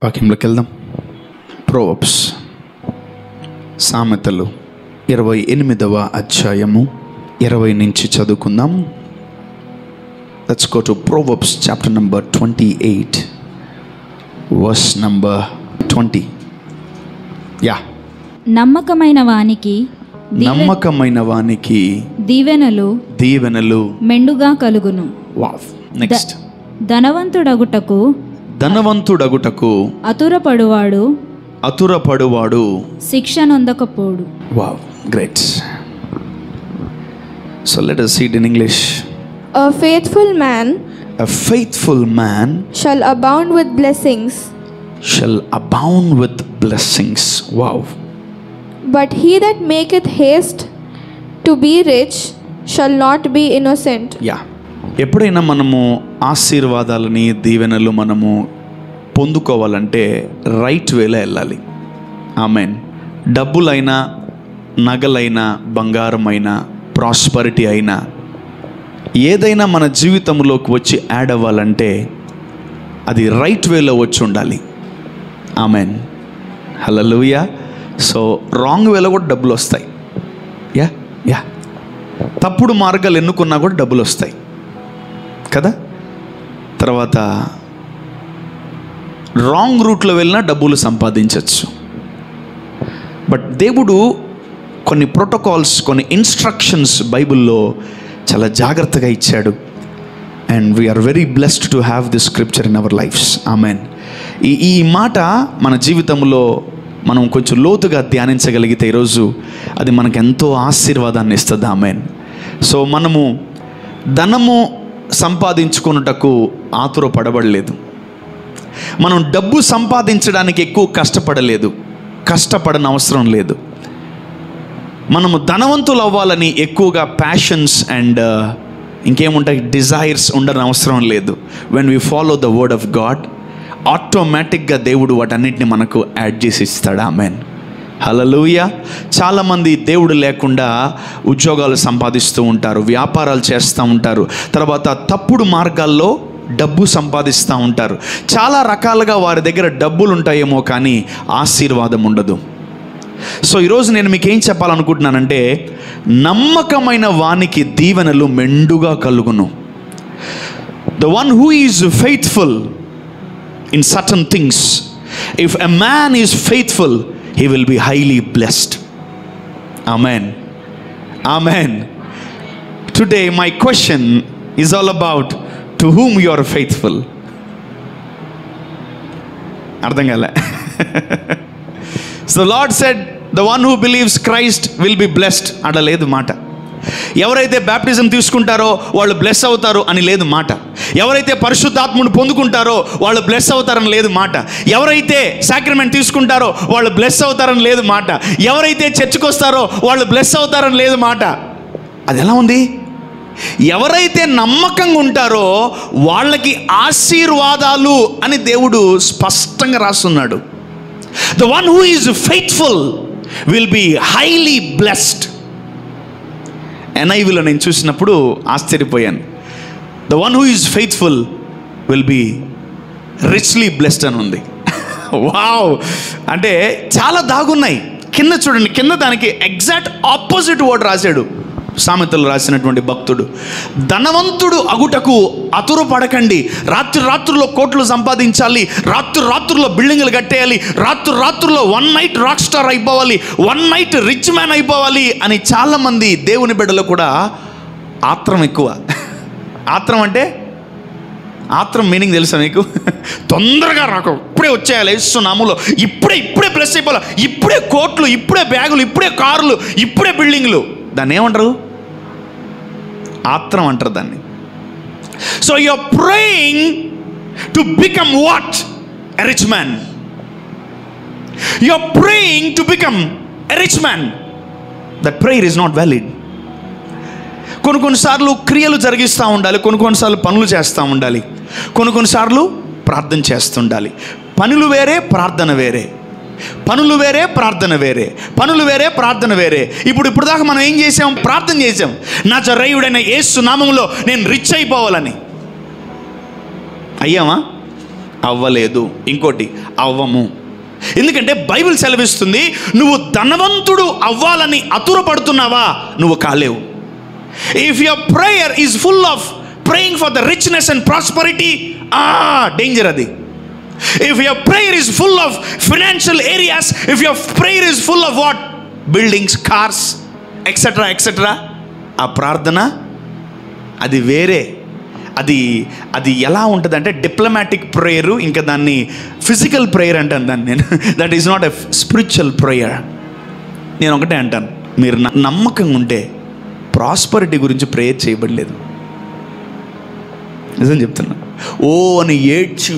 వాక్యంలోకి వెళ్దాం. ప్రోవర్బ్స్, సామెతలు 28వ అధ్యాయము 20 నుంచి చదువుకుందాం. Let's go to Proverbs chapter number 28 verse number 20. నమ్మకమైన వానికి దీవెనలు మెండుగా కలుగును. నెక్స్ట్, ధనవంతుడగుటకు అతురపడువాడు శిక్ష నొందకపోడు. Great. So let us see it in English. A faithful man shall abound with blessings. But he that maketh haste to be rich shall not be innocent. ఎప్పుడైనా మనము ఆశీర్వాదాలని, దీవెనలు మనము పొందుకోవాలంటే రైట్ వేలో వెళ్ళాలి. ఆమెన్. డబ్బులైనా, నగలైనా, బంగారమైనా, ప్రాస్పరిటీ అయినా, ఏదైనా మన జీవితంలోకి వచ్చి యాడ్ అవ్వాలంటే అది రైట్ వేలో వచ్చి ఉండాలి. ఆమెన్. హల్లెలూయా. సో రాంగ్ వేలో కూడా డబ్బులు వస్తాయి. తప్పుడు మార్గాలు ఎన్నుకున్నా కూడా డబ్బులు వస్తాయి కదా. తర్వాత రాంగ్ రూట్లో వెళ్ళినా డబ్బులు సంపాదించవచ్చు. బట్ దేవుడు కొన్ని ప్రోటోకాల్స్, కొన్ని ఇన్స్ట్రక్షన్స్ బైబిల్లో చాలా జాగ్రత్తగా ఇచ్చాడు. And we are very blessed to have this scripture in our lives. Amen. ఈ మాట మన జీవితంలో మనం కొంచెం లోతుగా ధ్యానించగలిగితే ఈరోజు అది మనకు ఎంతో ఆశీర్వాదాన్ని ఇస్తుంది. ఆమెన్. సో మనము ధనము సంపాదించుకున్నటకు ఆతురపడబడలేదు. మనం డబ్బు సంపాదించడానికి ఎక్కువ కష్టపడని అవసరం లేదు. మనము ధనవంతులు అవ్వాలని ఎక్కువగా ప్యాషన్స్ అండ్ ఇంకేముంటాయి, డిజైర్స్ ఉండని అవసరం లేదు. When we follow the word of God, ఆటోమేటిక్గా దేవుడు వాటన్నిటిని మనకు యాడ్ చేసి ఇస్తాడు. ఆమెన్. హల్లెలూయా. చాలామంది దేవుడు లేకుండా ఉద్యోగాలు సంపాదిస్తూ ఉంటారు, వ్యాపారాలు చేస్తూ ఉంటారు, తర్వాత తప్పుడు మార్గాల్లో డబ్బు సంపాదిస్తూ ఉంటారు. చాలా రకాలుగా వారి దగ్గర డబ్బులు ఉంటాయేమో కానీ ఆశీర్వాదం ఉండదు. సో ఈరోజు నేను మీకు ఏం చెప్పాలనుకుంటున్నానంటే, నమ్మకమైన వానికి దీవెనలు మెండుగా కలుగును. The one who is faithful in certain things, if a man is faithful, he will be highly blessed. Amen. Today my question is all about to whom you are faithful. Ardham gala. So the Lord said the one who believes Christ will be blessed. Adaledu maata. ఎవరైతే baptism తీసుకుంటారో వాళ్ళు bless అవుతారు అని లేదు మాట. ఎవరైతే పరిశుద్ధాత్మను పొందుకుంటారో వాళ్ళు బ్లెస్ అవుతారని లేదు మాట. ఎవరైతే సాక్రమెంట్ తీసుకుంటారో వాళ్ళు బ్లెస్ అవుతారని లేదు మాట. ఎవరైతే చర్చికి వస్తారో వాళ్ళు బ్లెస్ అవుతారని లేదు మాట. అది ఎలా ఉంది? ఎవరైతే నమ్మకంగా ఉంటారో వాళ్ళకి ఆశీర్వాదాలు అని దేవుడు స్పష్టంగా రాస్తున్నాడు. The one who is faithful will be highly blessed. NIVలో నేను చూసినప్పుడు ఆశ్చర్యపోయాను. The one who is faithful will be richly blessed అని ఉంది. వావ్. అంటే చాలా దాగున్నాయి. కింద చూడండి, కింద దానికి ఎగ్జాక్ట్ ఆపోజిట్ వర్డ్ రాశాడు సామెతలు రాసినటువంటి భక్తుడు. ధనవంతుడు అగుటకు అతురపడకండి. రాత్రుల్లో కోట్లు సంపాదించాలి, రాత్రుల్లో బిల్డింగులు కట్టేయాలి, రాత్రుల్లో 1 నైట్ రాక్ స్టార్ అయిపోవాలి, 1 నైట్ రిచ్ మ్యాన్ అయిపోవాలి అని చాలామంది దేవుని బిడ్డలు కూడా ఆత్రం ఎక్కువ. ఆత్రం అంటే ఆత్రం మీనింగ్ తెలుసా మీకు? తొందరగా రాకు, ఇప్పుడే వచ్చేయాలి, ఇస్తున్నాములో ఇప్పుడే ప్లస్ అయిపోవాలి, ఇప్పుడే కోట్లు, ఇప్పుడే బ్యాగులు, ఇప్పుడే కార్లు, ఇప్పుడే బిల్డింగ్లు. దాన్ని ఏమంటారు? ఆత్రం అంటారు దాన్ని. So you are praying to become what? A rich man. You are praying to become a rich man. That prayer is not valid. కొన్నిసార్లు క్రియలు జరిగిస్తూ ఉండాలి, కొన్నిసార్లు పనులు చేస్తూ ఉండాలి, కొన్నిసార్లు ప్రార్థన చేస్తుండాలి. పనులు వేరే, ప్రార్థన వేరే. పనులు వేరే, ప్రార్థన వేరే. పనులు వేరే, ప్రార్థన వేరే. ఇప్పుడు దాకా మనం ఏం చేసాం? ప్రార్థన చేసాం, నజరేయుడైన యేసు నామములో నేను రిచ్ అయిపోవాలని. అయ్యామా? అవ్వలేదు. ఇంకోటి, అవ్వము. ఎందుకంటే బైబిల్ సెలవిస్తుంది, నువ్వు ధనవంతుడు అవ్వాలని అతురపడుతున్నావా, నువ్వు కాలేవు. If your prayer is full of praying for the richness and prosperity, danger అది. If your prayer is full of financial areas, if your prayer is full of what? Buildings, cars, etc., etc., ఆ ప్రార్థన అది వేరే. అది ఎలా ఉంటుంది అంటే diplomatic prayer, ఇంకా దాన్ని ఫిజికల్ ప్రేయర్ అంటాను దాన్ని నేను. That is not a spiritual prayer. నేను ఒకటే అంటాను, మీరు నమ్మకంగా ఉంటే ప్రాస్పరిటీ గురించి ప్రేయర్ చేయబడలేదు. నిజం చెప్తున్నా. ఓ అని ఏడ్చి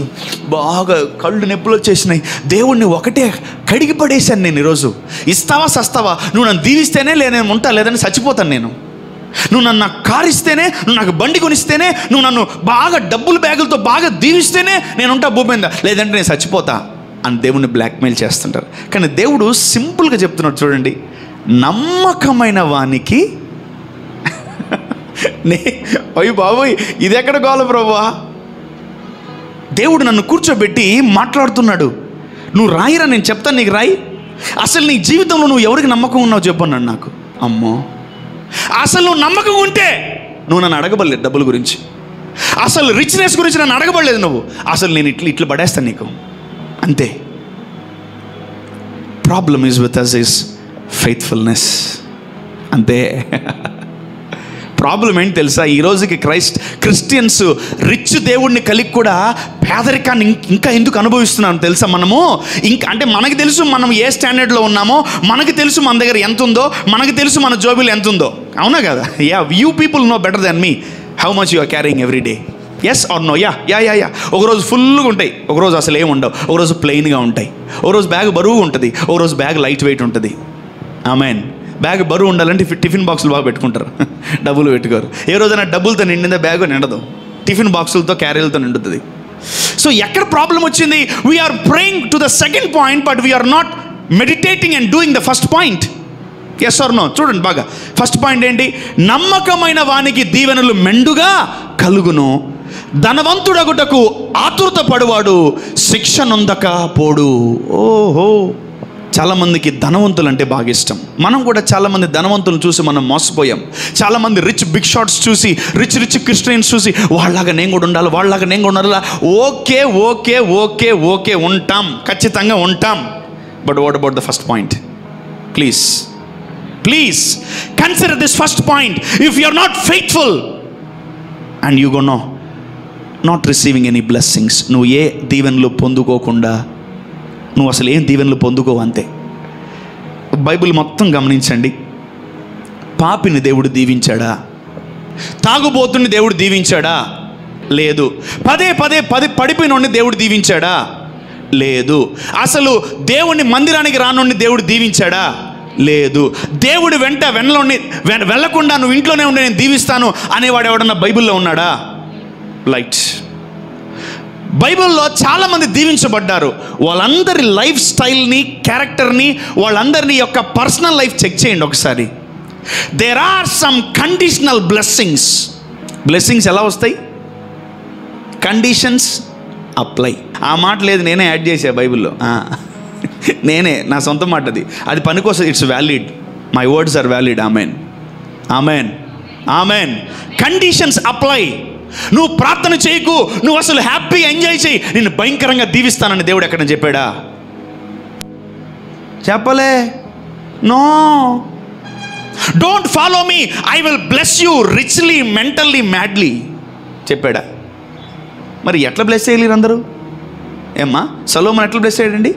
బాగా కళ్ళు నొప్పులు వచ్చేసినాయి, దేవుణ్ణి ఒకటే కడిగి పడేశాను నేను ఈరోజు. ఇస్తావా సస్తావా, నువ్వు నన్ను దీవిస్తేనే నేను ఉంటా, లేదని చచ్చిపోతాను నేను. నువ్వు నన్ను నాకు కారు ఇస్తేనే, నువ్వు నాకు బండి కొనిస్తేనే, నువ్వు నన్ను బాగా డబ్బులు బ్యాగులతో బాగా దీవిస్తేనే నేను ఉంటా భూమి మీద, లేదంటే నేను చచ్చిపోతా అని దేవుణ్ణి బ్లాక్మెయిల్ చేస్తుంటారు. కానీ దేవుడు సింపుల్గా చెప్తున్నాడు చూడండి, నమ్మకమైన వానికి అయ్యి బాబోయ్ ఇది ఎక్కడ గోల ప్రభువా. దేవుడు నన్ను కూర్చోబెట్టి మాట్లాడుతున్నాడు, నువ్వు రాయిరా, నేను చెప్తాను నీకు రాయి. అసలు నీ జీవితంలో నువ్వు ఎవరికి నమ్మకం ఉన్నావు చెప్పన్నాడు నాకు. అమ్మో, అసలు నువ్వు నమ్మకం ఉంటే నువ్వు నన్ను అడగబడలేదు డబ్బుల గురించి, అసలు రిచ్నెస్ గురించి నన్ను అడగబడలేదు నువ్వు. అసలు నేను ఇట్లా పడేస్తాను నీకు, అంతే. Problem is with us is faithfulness, అంతే. ప్రాబ్లం ఏంటి తెలుసా, ఈ రోజుకి క్రిస్టియన్స్ రిచ్ దేవుడిని కలిగి కూడా పేదరికాన్ని ఇంకా ఎందుకు అనుభవిస్తున్నాను తెలుసా మనము. ఇంకా అంటే మనకు తెలుసు మనం ఏ స్టాండర్డ్లో ఉన్నామో, మనకు తెలుసు మన దగ్గర ఎంత ఉందో, మనకు తెలుసు మన జోబీలు ఎంత ఉందో, అవునా కదా? You people know better than me how much you are carrying every day. Yes or no? Yeah. ఒకరోజు ఫుల్గా ఉంటాయి, ఒకరోజు అసలు ఏమి ఉండవు, ఒకరోజు ప్లెయిన్గా ఉంటాయి, ఒకరోజు బ్యాగ్ బరువుగా ఉంటుంది, ఒకరోజు బ్యాగ్ లైట్ వెయిట్ ఉంటుంది. ఆమెన్. బ్యాగ్ బరువు ఉండాలంటే టిఫిన్ బాక్సులు బాగా పెట్టుకుంటారు, డబ్బులు పెట్టుకోరు. ఏ రోజైనా డబ్బులతో నిండిందా బ్యాగ్ నిండదు, టిఫిన్ బాక్సులతో క్యారీలతో నిండుతుంది. సో ఎక్కడ ప్రాబ్లం వచ్చింది? We are praying to the second point but we are not meditating and doing the first point. Yes or no? చూడండి బాగా. ఫస్ట్ పాయింట్ ఏంటి? నమ్మకమైన వానికి దీవెనలు మెండుగా కలుగును, ధనవంతుడగుటకు ఆతురత పడువాడు శిక్ష నొందక పోడు. ఓహో, చాలామందికి ధనవంతులు అంటే బాగా ఇష్టం. మనం కూడా చాలామంది ధనవంతులను చూసి మనం మోసపోయాం. చాలామంది రిచ్ బిగ్ షాట్స్ చూసి, రిచ్ క్రిస్టియన్స్ చూసి, వాళ్ళలాగా నేను కూడా ఉండాలి, వాళ్ళలాగా నేను కూడా ఉండాలి. ఓకే ఓకే ఓకే ఓకే ఉంటాం, ఖచ్చితంగా ఉంటాం. But what about the first point? Please consider this first point. If you are not faithful and you go not receiving any blessings, నువ్వు ఏ దీవెనలు పొందుకోకుండా నువ్వు అసలు ఏం దీవెనలు పొందుకోవు, అంతే. బైబిల్ మొత్తం గమనించండి. పాపిని దేవుడు దీవించాడా? తాగుబోతుని దేవుడు దీవించాడా? లేదు. పదే పడిపోయినోడిని దేవుడు దీవించాడా? లేదు. అసలు దేవుని మందిరానికి రానోడిని దేవుడు దీవించాడా? లేదు. దేవుడు వెళ్ళకుండా నువ్వు ఇంట్లోనే ఉండి నేను దీవిస్తాను అనేవాడు ఎవడన్నా బైబిల్లో ఉన్నాడా? లైట్. బైబిల్లో చాలామంది దీవించబడ్డారు. వాళ్ళందరి లైఫ్ స్టైల్ని, క్యారెక్టర్ని, వాళ్ళందరినీ యొక్క పర్సనల్ లైఫ్ చెక్ చేయండి ఒకసారి. There are some conditional blessings ఎలా వస్తాయి? Conditions apply. ఆ మాట లేదు, నేనే యాడ్ చేసా బైబిల్లో. నా సొంత మాట అది పనికోసం. It's valid, my words are valid. Amen. Conditions apply. నువ్వు ప్రార్థన చేయకు, నువ్వు అసలు హ్యాపీ ఎంజాయ్ చేయి, నేను భయంకరంగా దీవిస్తానని దేవుడు ఎక్కడ చెప్పాడా? చెప్పలే. No. Don't follow me, I will bless you richly, mentally, madly చెప్పాడా? మరి ఎట్లా బ్లెస్ చేయలేరు అందరూ? ఏమ్మా సొలొమోను ఎట్లా బ్లెస్ అయ్యాడండి?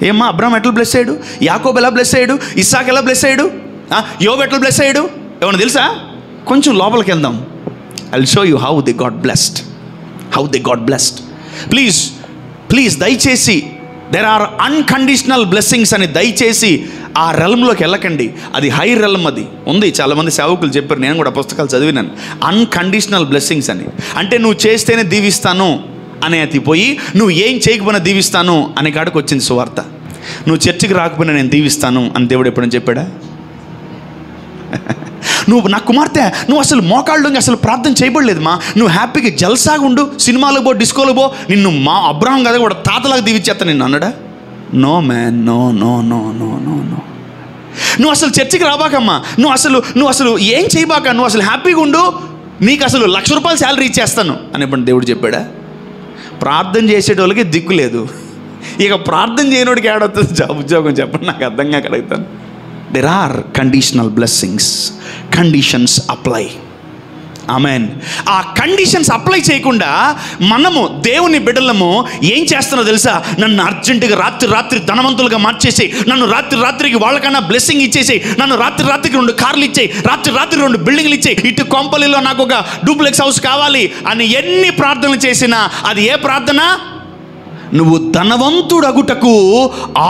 ఏమ్మా అబ్రాహాం ఎట్లా బ్లెస్ అయ్యాడు? యాకోబు ఎలా బ్లెస్ అయ్యాడు? ఇస్సాకు ఎలా బ్లెస్ అయ్యాడు? యోబు ఎట్లా బ్లెస్ అయ్యాడు? ఏమన్నా తెలుసా? కొంచెం లోపలికి వెళ్దాం. I'll show you how they got blessed. Please దయచేసి there are unconditional blessings అని దయచేసి ఆ రెల్మ్లోకి వెళ్ళకండి. అది హై రెల్మ్, అది ఉంది. చాలామంది సేవకులు చెప్పారు, నేను కూడా పుస్తకాలు చదివినాను. అన్కండిషనల్ బ్లెస్సింగ్స్ అని అంటే నువ్వు చేస్తేనే దీవిస్తాను అనే అది పోయి, నువ్వు ఏం చేయకపోయినా దీవిస్తాను అనే కాడికి వచ్చింది సువార్త. నువ్వు చర్చికి రాకపోయినా నేను దీవిస్తాను అని దేవుడు ఎప్పుడైనా చెప్పాడా? నువ్వు నా కుమార్తె, నువ్వు అసలు మోకాళ్ళు అసలు ప్రార్థన చేయబడలేదు మా, నువ్వు హ్యాపీగా జల్సాగా ఉండు, సినిమాలకు పో, డిస్కోలో పో, నిన్ను మా అబ్రహాం కదా కూడా తాతలాగా దీవిచ్చేస్తా నిన్ను అన్నాడా? No man, no no no no no no. నువ్వు అసలు చర్చికి రాబాకమ్మా, నువ్వు అసలు ఏం చేయబాక, నువ్వు అసలు హ్యాపీగా ఉండు, నీకు అసలు ₹1,00,000 శాలరీ ఇచ్చేస్తాను అనేప్పుడు దేవుడు చెప్పాడా? ప్రార్థన చేసేటోళ్ళకి దిక్కు లేదు, ఇక ప్రార్థన చేయనోడికి ఏడవుతుంది ఉద్యోగం చెప్పండి, నాకు అర్థంగా అడుగుతాను. There are conditional blessings, conditions apply. Amen. ఆ కండిషన్స్ అప్లై చేయకుండా మనము దేవుని బిడ్డలము ఏం చేస్తున్నా తెలుసా? నన్ను అర్జెంటుగా రాత్రి ధనవంతులుగా మార్చేసి, నన్ను రాత్రికి వాళ్ళకన్నా బ్లెస్సింగ్ ఇచ్చేసి, నన్ను రాత్రికి 2 కార్లు ఇచ్చేయి, రాత్రి 2 బిల్డింగ్లు ఇచ్చేయి, ఇటు కొంపలిలో నాకు ఒక డూప్లెక్స్ హౌస్ కావాలి అని ఎన్ని ప్రార్థనలు చేసినా అది ఏ ప్రార్థన? నువ్వు ధనవంతుడగుటకు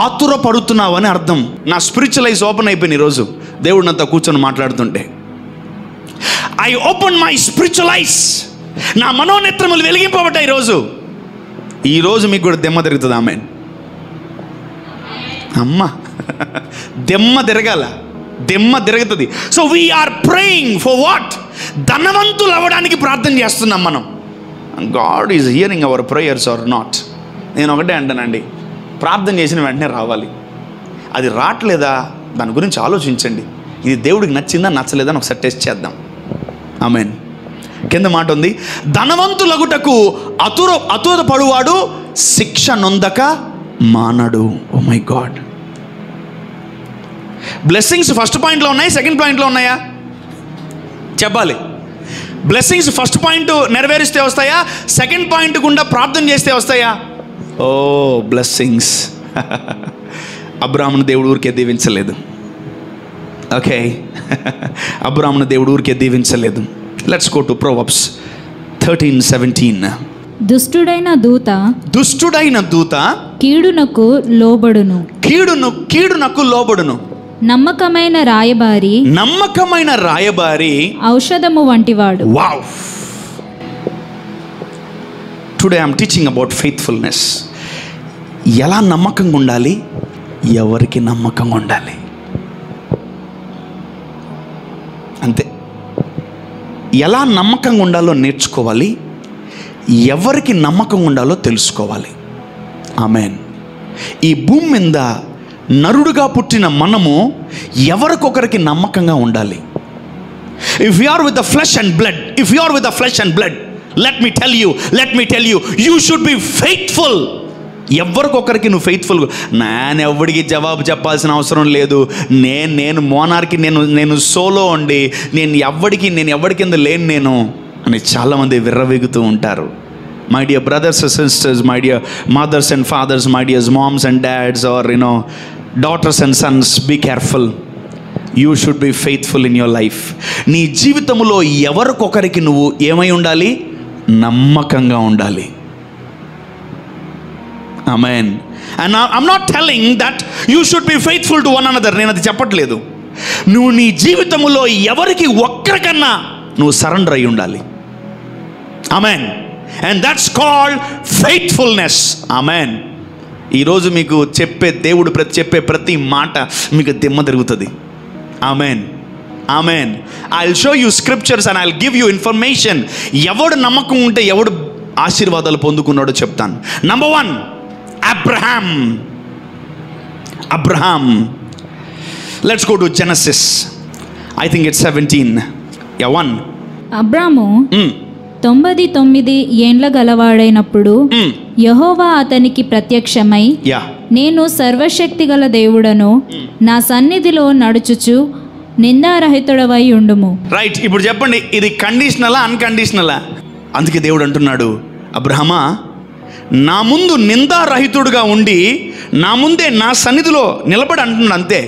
ఆతురపడుతున్నావని అర్థం. నా స్పిరిచువల్ ఐస్ ఓపెన్ అయిపోయింది ఈరోజు దేవుడు నాతో కూర్చొని మాట్లాడుతుంటే. I open my spiritual ice. నా మనోనేత్రములు వెలిగింపబడ్డాయి ఈరోజు మీకు కూడా దెమ్మ తిరుగుతుంది. ఆమెన్. అమ్మ దెమ్మ తిరగాల, దెమ్మ తిరుగుతుంది. So we are praying for what? ధనవంతులు అవ్వడానికి ప్రార్థన చేస్తున్నాం మనం. God is hearing our prayers are not? నేను ఒకటే అంటానండి, ప్రార్థన చేసిన వెంటనే రావాలి. అది రావట్లేదా దాని గురించి ఆలోచించండి. ఇది దేవుడికి నచ్చిందా నచ్చలేదా అని ఒకసారి టెస్ట్ చేద్దాం. ఆమెన్. కింద మాట ఉంది, ధనవంతులగుటకు అతురపడువాడు శిక్ష నొందక మానడు. Oh my God. Blessings first పాయింట్లో ఉన్నాయి, సెకండ్ పాయింట్లో ఉన్నాయా చెప్పాలి. బ్లెస్సింగ్స్ ఫస్ట్ పాయింట్ నెరవేరిస్తే వస్తాయా, సెకండ్ పాయింట్ గుండా ప్రార్థన చేస్తే వస్తాయా? ఓ బ్లెస్సింగ్స్. అబ్రాహామును దేవుడు ఊరికే దీవించలేదు. ఓకే, అబ్రాహామును దేవుడు ఊరికే దీవించలేదు. Let's go to Proverbs 13:17. దుష్టుడైన దూత కీడునకు లోబడును, నమ్మకమైన రాయబారి ఔషధము వంటివాడు. Wow. Today I'm teaching about faithfulness. ఎలా నమ్మకంగా ఉండాలి, ఎవరికి నమ్మకంగా ఉండాలి, అంతే. ఎలా నమ్మకంగా ఉండాలో నేర్చుకోవాలి, ఎవరికి నమ్మకంగా ఉండాలో తెలుసుకోవాలి. ఆమెన్. ఈ భూమి మీద నరుడుగా పుట్టిన మనము ఎవరికొకరికి నమ్మకంగా ఉండాలి. If you are with the flesh and blood, let me tell you, you should be faithful. ఎవరికొకరికి నువ్వు ఫెయిత్ఫుల్. నేను ఎవరికి జవాబు చెప్పాల్సిన అవసరం లేదు. నేను మోనార్కి, నేను సోలో అండి, నేను ఎవరి కింద లేను నేను అని చాలామంది విర్రవీగుతూ ఉంటారు. My dear brothers and sisters, my dear mothers and fathers, my dear moms and dads, or daughters and sons, be careful. You should be faithful in your life. నీ జీవితంలో ఎవరికొకరికి నువ్వు ఏమై ఉండాలి? నమ్మకంగా ఉండాలి. Amen. And I'm not telling that you should be faithful to one another. నేను అది చెప్పట్లేదు. నువ్వు నీ జీవితంలో ఎవరికి ఒక్కరికన్నా నువ్వు సరెండర్ అయి ఉండాలి. Amen. And that's called faithfulness. Amen. ఈరోజు మీకు దేవుడు చెప్పే ప్రతి మాట మీకు దిమ్మ తిరుగుతుంది. Amen. Amen. I will show you scriptures and I will give you information. ఎవడు నమ్మకం ఉంటే ఎవడు ఆశీర్వాదాలు పొందుకున్నాడో చెప్తాను. Number 1, Abraham. Let's go to Genesis. I think it's 17. 1. Abram 99 ఏండ్ల గలవాడైనప్పుడు యెహోవా అతనికి ప్రత్యక్షమై, నేను సర్వశక్తి గల దేవుడను, నా సన్నిధిలో నడుచుచు నిందారహితుడవై ఉండుము. రైట్. ఇప్పుడు చెప్పండి, ఇది కండిషనలా అన్కండిషనలా? అందుకే దేవుడు అంటున్నాడు, అబ్రహమా నా ముందు నిందారహితుడుగా ఉండి నా ముందే నా సన్నిధిలో నిలబడి అంటున్నాడు. అంతే.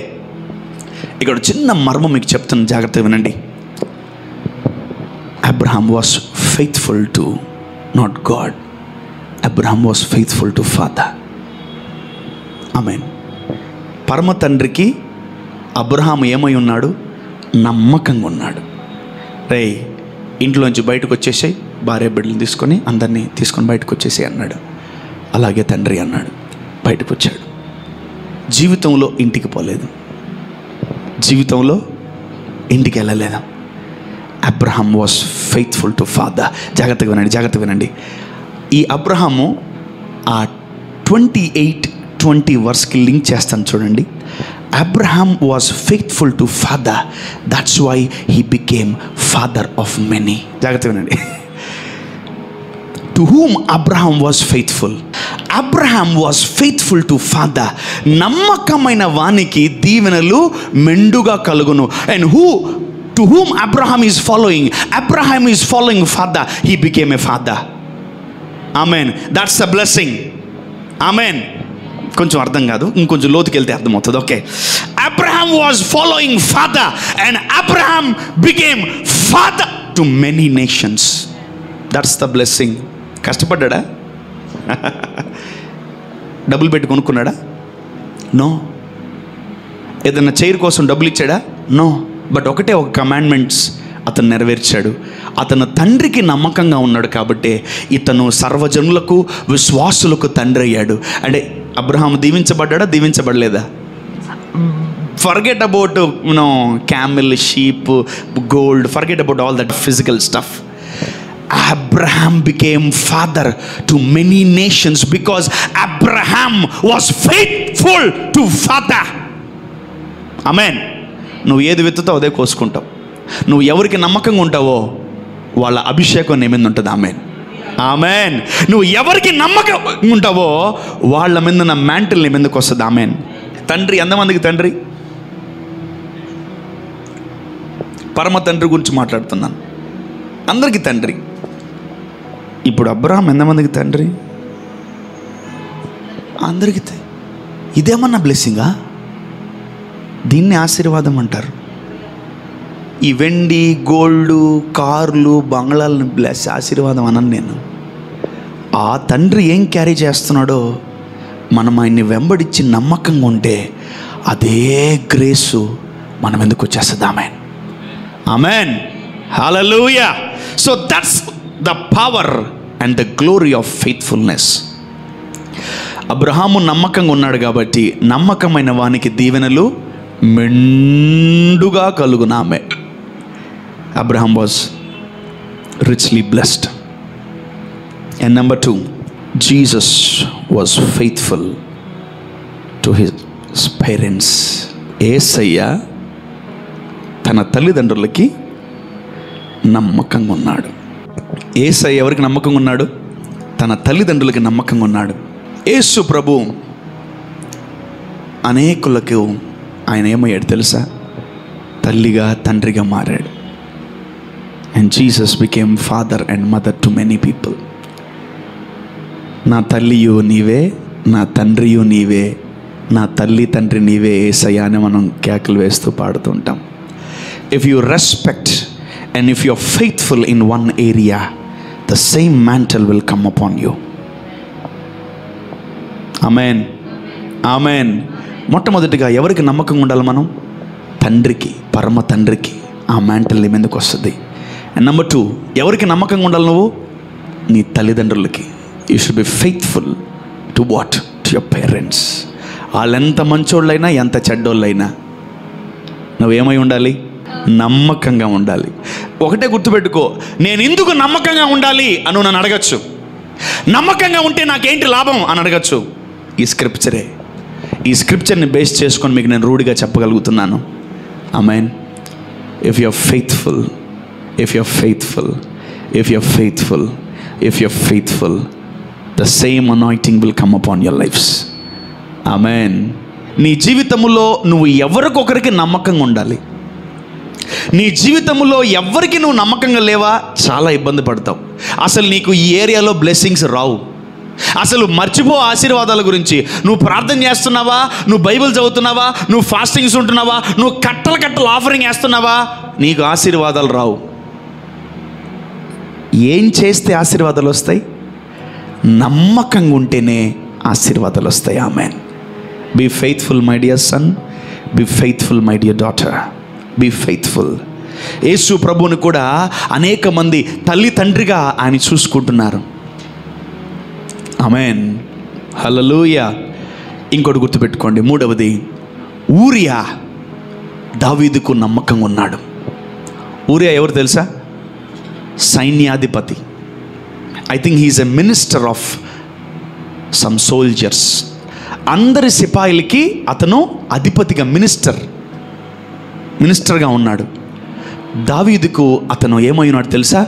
ఇక్కడ చిన్న మర్మం మీకు చెప్తాను, జాగ్రత్తగా వినండి. Abraham was faithful to not God, Abraham was faithful to father. Amen. పరమ తండ్రికి అబ్రహాం ఏమై ఉన్నాడు? నమ్మకంగా ఉన్నాడు. రే, ఇంట్లోంచి బయటకు వచ్చేసాయి, భార్య బిడ్డలు తీసుకొని అందరినీ తీసుకొని బయటకు వచ్చేసి అన్నాడు. అలాగే తండ్రి అన్నాడు, బయటకు వచ్చాడు. జీవితంలో ఇంటికి పోలేదు, జీవితంలో ఇంటికి వెళ్ళలేదు. Abraham was faithful to father. జాగ్రత్తగా వినండి. ఈ అబ్రహాము ఆ 28-20 వర్స్కి లింక్ చేస్తాను చూడండి. Abraham was faithful to father, that's why he became father of many. జాగ్రత్తగా వినండి. To whom Abraham was faithful. Abraham was faithful to father. నమ్మకమైన వానికి దీవెనలు మెండుగా కలుగును. And to whom Abraham is following, Abraham is following father, he became a father. Amen. That's a blessing. Amen. కొంచెం అర్థం కాదు, ఇంకొంచెం లోతుకి వెళ్తే అర్థమవుతుంది. Okay, Abraham was following father and Abraham became father to many nations. That's the blessing. కష్టపడ్డా? డబ్బులు పెట్టి కొనుక్కున్నాడా? నో. ఏదైనా చైర్ కోసం డబ్బులు ఇచ్చాడా? నో. బట్ ఒకటే ఒక కమాండ్మెంట్స్ అతను నెరవేర్చాడు. అతను తండ్రికి నమ్మకంగా ఉన్నాడు కాబట్టి ఇతను సర్వజనులకు విశ్వాసులకు తండ్రి అయ్యాడు. అంటే అబ్రహాం దీవించబడ్డా, దీవించబడలేదా? Forget about camel, sheep, gold, forget about all that physical stuff. Abraham became father to many nations because Abraham was faithful to father. Amen. నువ్వు ఏది విత్తుతావు అదే కోసుకుంటావు. నువ్వు ఎవరికి నమ్మకంగా ఉంటావో వాళ్ళ అభిషేకం నీ మీద ఉంటుంది. ఆమెన్. ఆమెన్. నువ్వు ఎవరికి నమ్మకంగా ఉంటావో వాళ్ళ మీద ఉన్న మ్యాంటిల్ నీ మీదకి వస్తుంది. ఆమెన్. తండ్రి ఎంతమందికి తండ్రి? పరమ తండ్రి గురించి మాట్లాడుతున్నాను. అందరికీ తండ్రి. ఇప్పుడు అబ్రహాం ఎంతమందికి తండ్రి? అందరికీ. ఇదేమన్నా బ్లెస్సింగా? దీన్ని ఆశీర్వాదం అంటారు. ఈ వెండి, గోల్డ్, కార్లు, బంగ్లాలను ఆశీర్వాదం అనను నేను. ఆ తండ్రి ఏం క్యారీ చేస్తున్నాడో మనం ఆయన్ని వెంబడించి నమ్మకంగా ఉంటే అదే గ్రేసు మనం ఎందుకు వచ్చేస్తుంది. Amen. Amen. Hallelujah. So that's the power and the glory of faithfulness. Abraham నమ్మకంగా ఉన్నాడు కాబట్టి నమ్మకమైన వానికి దీవెనలు మెండుగా కలుగునామె. Abraham was richly blessed. And number 2, Jesus was faithful to his parents. యేసయ్య తన తల్లిదండ్రులకి నమ్మకంగా ఉన్నాడు. యేసయ్య ఎవరికి నమ్మకంగా ఉన్నాడు? తన తల్లిదండ్రులకి నమ్మకంగా ఉన్నాడు. యేసు ప్రభు అనేకులకు ఆయన ఏమయ్యాడు తెలుసా? తల్లిగా, తండ్రిగా మారాడు. And Jesus became father and mother to many people. నా తల్లియు నీవే, నా తండ్రియు నీవే, నా తల్లి తండ్రి నీవే యేసయ్య అని మనం కేకలు వేస్తూ పాడుతూ ఉంటాం. If you respect and if you are faithful in one area, the same mantle will come upon you. Amen. Amen. మొట్టమొదటిగా ఎవరికి నమ్మకంగా ఉండాలి మనం? తండ్రికి, పరమ తండ్రికి ఆ మ్యాంటల్ ఎందుకు వస్తుంది. అండ్ నెంబర్ 2, ఎవరికి నమ్మకంగా ఉండాలి నువ్వు? నీ తల్లిదండ్రులకి. You should be faithful to what? To your parents. వాళ్ళు ఎంత మంచోళ్ళైనా ఎంత చెడ్డోళ్ళైనా నువ్వేమై ఉండాలి? నమ్మకంగా ఉండాలి. ఒకటే గుర్తుపెట్టుకో, నేను ఎందుకు నమ్మకంగా ఉండాలి అని నన్ను అడగచ్చు. నమ్మకంగా ఉంటే నాకేంటి లాభం అని అడగచ్చు. ఈ స్క్రిప్చరే. ఈ స్క్రిప్చర్ని బేస్ చేసుకొని మీకు నేను రూఢిగా చెప్పగలుగుతున్నాను. Amen. If you are faithful, if you are faithful, if you are faithful, if you are faithful, the same anointing will come upon your lives. Amen. నీ జీవితంలో నువ్వు ఎవరికొకరికి నమ్మకంగా ఉండాలి. నీ జీవితంలో ఎవరికి నువ్వు నమ్మకంగా లేవా, చాలా ఇబ్బంది పడతావు. అసలు నీకు ఈ ఏరియాలో బ్లెస్సింగ్స్ రావు. అసలు మర్చిపో ఆశీర్వాదాల గురించి. నువ్వు ప్రార్థన చేస్తున్నావా, నువ్వు బైబిల్ చదువుతున్నావా, నువ్వు ఫాస్టింగ్స్ ఉంటున్నావా, నువ్వు కట్టలు ఆఫరింగ్ వేస్తున్నావా, నీకు ఆశీర్వాదాలు రావు. ఏం చేస్తే ఆశీర్వాదాలు వస్తాయి? నమ్మకంగా ఉంటేనే ఆశీర్వాదాలు వస్తాయి. Amen. Be faithful my dear son, be faithful my dear daughter, be faithful. యేసు ప్రభువుని కూడా అనేక మంది తల్లి తండ్రిగా ఆయన చూసుకుంటున్నారు. ఆమేన్. హల్లెలూయా. ఇంకోటి గుర్తుపెట్టుకోండి, 3వది, ఊరియా దావీదుకు నమ్మకంగా ఉన్నాడు. ఊరియా ఎవరు తెలుసా? సైన్యాధిపతి. I think he's a minister of some soldiers. అందరి సిపాయిలకి అతను అధిపతిగా మినిస్టర్గా ఉన్నాడు. దావీదుకు అతను ఏమై ఉన్నాడు తెలుసా?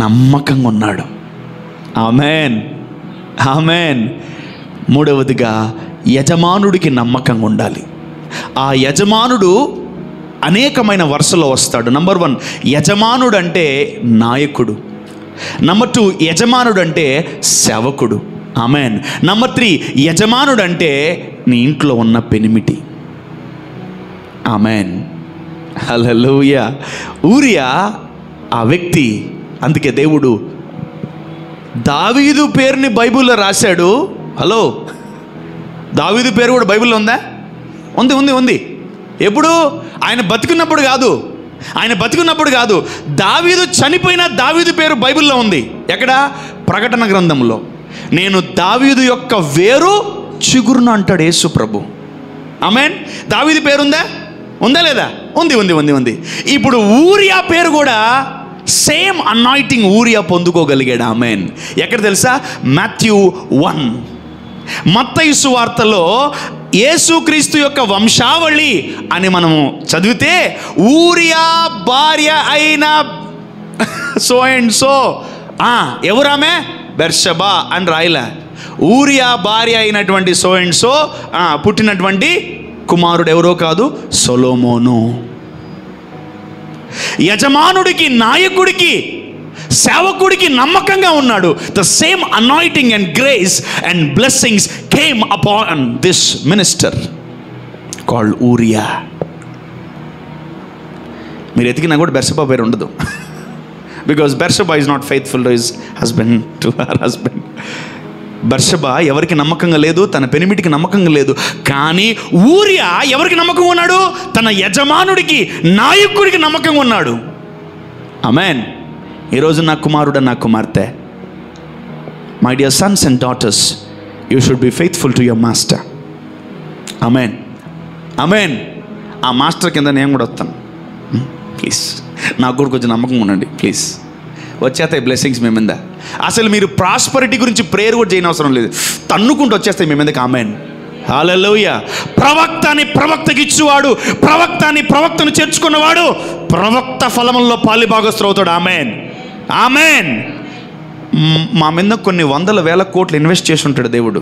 నమ్మకంగా ఉన్నాడు. Amen, amen. మూడవదిగా యజమానుడికి నమ్మకంగా ఉండాలి. ఆ యజమానుడు అనేకమైన వరుసలో వస్తాడు. నంబర్ 1 యజమానుడు అంటే నాయకుడు. నంబర్ 2 యజమానుడు అంటే సేవకుడు. ఆమెన్. నంబర్ 3 యజమానుడు అంటే నీ ఇంట్లో ఉన్న పెనిమిటి. ఆమెన్, హల్లెలూయా. ఊరియా ఆ వ్యక్తి. అందుకే దేవుడు దావీదు పేరుని బైబిల్లో రాశాడు. హలో, దావీదు పేరు కూడా బైబిల్లో ఉందా? ఉంది ఉంది ఉంది. ఎప్పుడు? ఆయన బతికున్నప్పుడు కాదు. దావీదు చనిపోయిన దావీదు పేరు బైబిల్లో ఉంది. ఎక్కడ? ప్రకటన గ్రంథంలో. నేను దావీదు యొక్క వేరు చిగురును అంటాడు యేసు ప్రభు. ఆమెన్. దావీదు పేరు ఉందా లేదా? ఉంది. ఇప్పుడు ఊరియా పేరు కూడా సేమ్ అనాయింటింగ్ ఊరియా పొందుకోగలిగాడు. ఆమెన్. ఎక్కడ తెలుసా? మాథ్యూ 1. మత్తయి సువార్తలో యేసుక్రీస్తు యొక్క వంశావళి అని మనము చదివితే ఊరియా భార్య అయిన సో అండ్ సో, ఎవరామె? బెర్షబా అని రాయలే. ఊరియా భార్య అయినటువంటి సో అండ్ సో పుట్టినటువంటి కుమారుడు ఎవరో కాదు, సొలొమోను. యజమానుడికి, నాయకుడికి, సేవకుడికి నమ్మకంగా ఉన్నాడు. The same anointing and grace and blessings came upon this minister called Uriah. మీరు ఎతికినా కూడా బెర్షబా పేరు ఉండదు. Because Bathsheba is not faithful to his husband, to her husband. Bathsheba ఎవరికి నమ్మకంగా లేదు, తన పెనిమిటికి నమ్మకంగా లేదు. కానీ ఊరియా ఎవరికి నమ్మకంగా ఉన్నాడు? తన యజమానుడికి, నాయకుడికి నమ్మకంగా ఉన్నాడు. ఆమెన్. ఈరోజు నా కుమారుడు, నా కుమార్తె, my dear Sons and daughters, you should be faithful to your master. Amen, amen. ఆ మాస్టర్ కింద నేను కూడా వస్తాను. ప్లీజ్ నాకు కూడా కొంచెం నమ్మకంగా ఉండండి ప్లీజ్. వచ్చేస్తాయి బ్లెస్సింగ్స్ మీ మీద. అసలు మీరు ప్రాస్పరిటీ గురించి ప్రేయర్ కూడా చేయని అవసరం లేదు, తన్నుకుంటూ వచ్చేస్తాయి మీ మీదకి. ఆమెన్, హల్లెలూయా. ప్రవక్తకి ఇచ్చువాడు, ప్రవక్తను చేర్చుకున్నవాడు ప్రవక్త ఫలముల్లో పాలిభాగస్తుడవుతాడు. Amen, amen. మా మీద కొన్ని 100,000 కోట్లు ఇన్వెస్ట్ చేసి ఉంటాడు దేవుడు.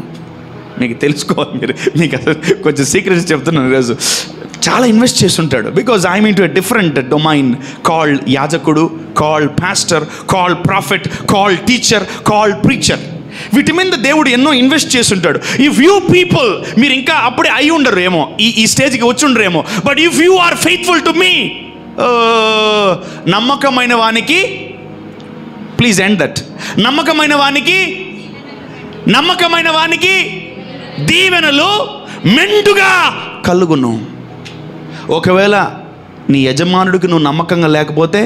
మీకు తెలుసుకోవాలి. మీకు అసలు కొంచెం సీక్రెట్స్ చెప్తున్నాను ఈరోజు. చాలా ఇన్వెస్ట్ చేస్తుంటాడు. Because I mean to a different domain called యాజకుడు, called pastor, called prophet, called teacher, called preacher. వీటి మీద దేవుడు ఎన్నో ఇన్వెస్ట్ చేస్తుంటాడు. ఇఫ్ యూ పీపుల్, మీరు ఇంకా అప్పుడే అయి ఉండరు ఏమో, ఈ స్టేజ్కి వచ్చి ఉండరేమో, but if you are faithful to me, నమ్మకమైన వానికి, ప్లీజ్ ఎండ్ దట్, నమ్మకమైన వానికి దీవెనలు మెండుగా కలుగును. ఒకవేళ నీ యజమానుడికి నువ్వు నమ్మకంగా లేకపోతే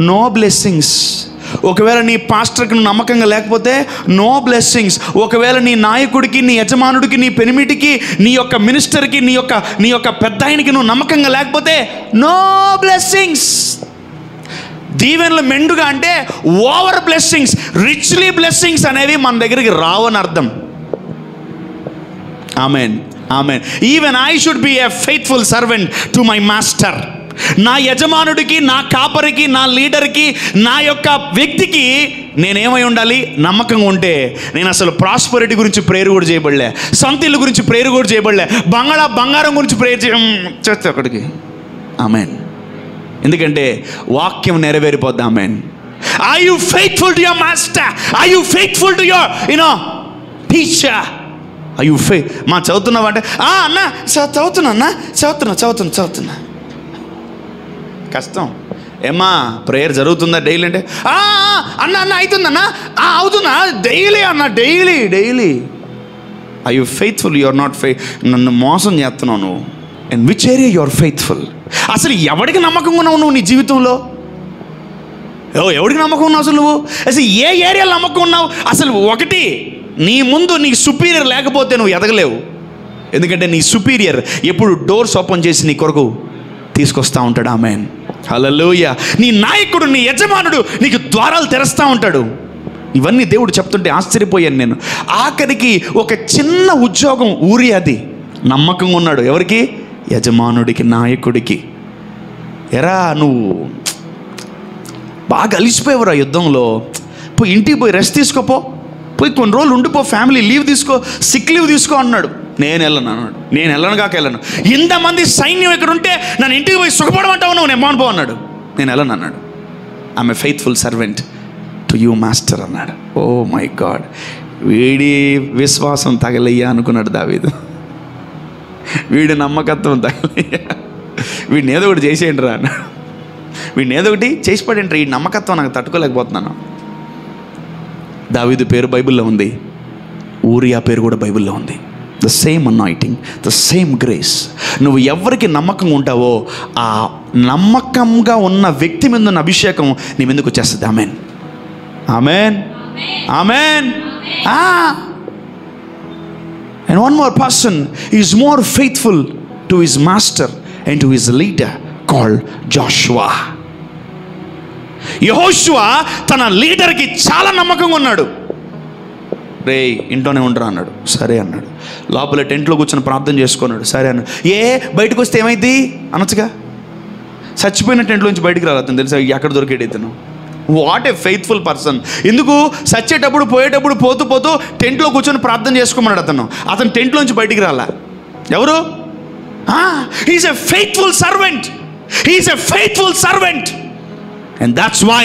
నో బ్లెస్సింగ్స్. ఒకవేళ నీ పాస్టర్కి నువ్వు నమ్మకంగా లేకపోతే నో బ్లెస్సింగ్స్. ఒకవేళ నీ నాయకుడికి, నీ యజమానుడికి, నీ పెనిమిటికి, నీ యొక్క మినిస్టర్కి, నీ యొక్క పెద్ద ఆయనకి నువ్వు నమ్మకంగా లేకపోతే నో బ్లెస్సింగ్స్. దీవెనలు మెండుగా అంటే ఓవర్ బ్లెస్సింగ్స్, రిచ్లీ బ్లెస్సింగ్స్ అనేవి మన దగ్గరికి రావని అర్థం. Amen, amen. Even I should B a faithful servant to my master. నా యజమానుడికి, నా కాపరికి, నా లీడర్కి, నా యొక్క వ్యక్తికి నేనేమై ఉండాలి? నమ్మకంగా ఉంటే నేను అసలు ప్రాస్పరిటీ గురించి ప్రేయర్ కూడా చేయబడలే, సొంత ఇల్లు గురించి ప్రేయర్ కూడా చేయబడలే, బంగారం గురించి ప్రేయర్ చేస్తే అక్కడికి. ఆమెన్. ఎందుకంటే వాక్యం నెరవేరిపోద్ది. Amen. Are you faithful to your master? Are you faithful to your teacher? Are you చదువుతున్నావు అంటే అన్న చదువుతున్నా. కష్టం. ఏమ్మా ప్రేయర్ జరుగుతుందా డైలీ అంటే అన్న అవుతుందన్నా, అవుతుందా డైలీ అన్న, daily. Are you faithful? You are not నన్ను మోసం చేస్తున్నావు నువ్వు. In which area you are faithful? అసలు ఎవరికి నమ్మకంగా ఉన్నావు నువ్వు నీ జీవితంలో? ఎవరికి నమ్మకం ఉన్నావు అసలు నువ్వు? అసలు ఏ ఏరియాలో నమ్మకం ఉన్నావు? అసలు ఒకటి, నీ ముందు నీ సుపీరియర్ లేకపోతే నువ్వు ఎదగలేవు. ఎందుకంటే నీ సుపీరియర్ ఎప్పుడు డోర్స్ ఓపెన్ చేసి నీ కొరకు తీసుకొస్తూ ఉంటాడు. ఆమెన్, హల్లెలూయా. నీ నాయకుడు, నీ యజమానుడు నీకు ద్వారాలు తెరుస్తూ ఉంటాడు. ఇవన్నీ దేవుడు చెప్తుంటే ఆశ్చర్యపోయాను నేను. ఆఖరికి ఒక చిన్న ఉద్యోగం ఊరియాది నమ్మకంగా ఉన్నాడు. ఎవరికి? యజమానుడికి, నాయకుడికి. ఎరా నువ్వు బాగా అలిసిపోయేవరా యుద్ధంలో, పోయి ఇంటికి పోయి రెస్ట్ తీసుకోపో, పోయి కొన్ని రోజులు ఉండిపో, ఫ్యామిలీ లీవ్ తీసుకో, సిక్ లీవ్ తీసుకో అన్నాడు. నేను వెళ్ళను అన్నాడు. నేను వెళ్ళను కాక వెళ్ళను. ఇంతమంది సైన్యం ఇక్కడ ఉంటే నన్ను ఇంటికి పోయి సుఖపడమంటావు నువ్వు, నేను మానుపో అన్నాడు. నేను వెళ్ళను అన్నాడు. I'm a faithful servant to you master అన్నాడు. ఓ మై గాడ్, వీడి విశ్వాసం తగలయ్యా అనుకున్నాడు దావీదు. వీడి నమ్మకత్వం తగలయ్యా, వీడిని ఏదో ఒకటి చేసేయండి రా అన్నాడు. వీడిని ఏదో ఒకటి చేసి పడేంటి, ఈ నమ్మకత్వం నాకు తట్టుకోలేకపోతున్నాను. దావీదు పేరు బైబిల్లో ఉంది, ఊరియా పేరు కూడా బైబిల్లో ఉంది. The same anointing, the same grace. నువ్వు ఎవరికి నమ్మకంగా ఉంటావో ఆ నమ్మకంగా ఉన్న వ్యక్తి మీద ఉన్న అభిషేకం నీ మీదకి వచ్చేస్తుంది. Amen, amen, amen. And one more person is more faithful to his master and to his leader called Joshua. యెహోషువ తన లీడర్కి చాలా నమ్మకంగా ఉన్నాడు. రే ఇంట్లోనే ఉండరా అన్నాడు. సరే అన్నాడు. లోపల టెంట్లో కూర్చొని ప్రార్థన చేసుకున్నాడు. సరే అన్నాడు. బయటకు వస్తే ఏమైంది అనొచ్చుగా. చచ్చిపోయిన టెంట్లో నుంచి బయటికి రాలేదు తెలుసా, ఎక్కడ దొరికేడు ఇతను. What a faithful person. ఎందుకు చచ్చేటప్పుడు పోయేటప్పుడు పోతూ పోతూ టెంట్లో కూర్చొని ప్రార్థన చేసుకోమన్నాడు అతను. అతను టెంట్లోంచి బయటికి రాలా. ఎవరు? He's a faithful servant. He's a faithful servant. And that's why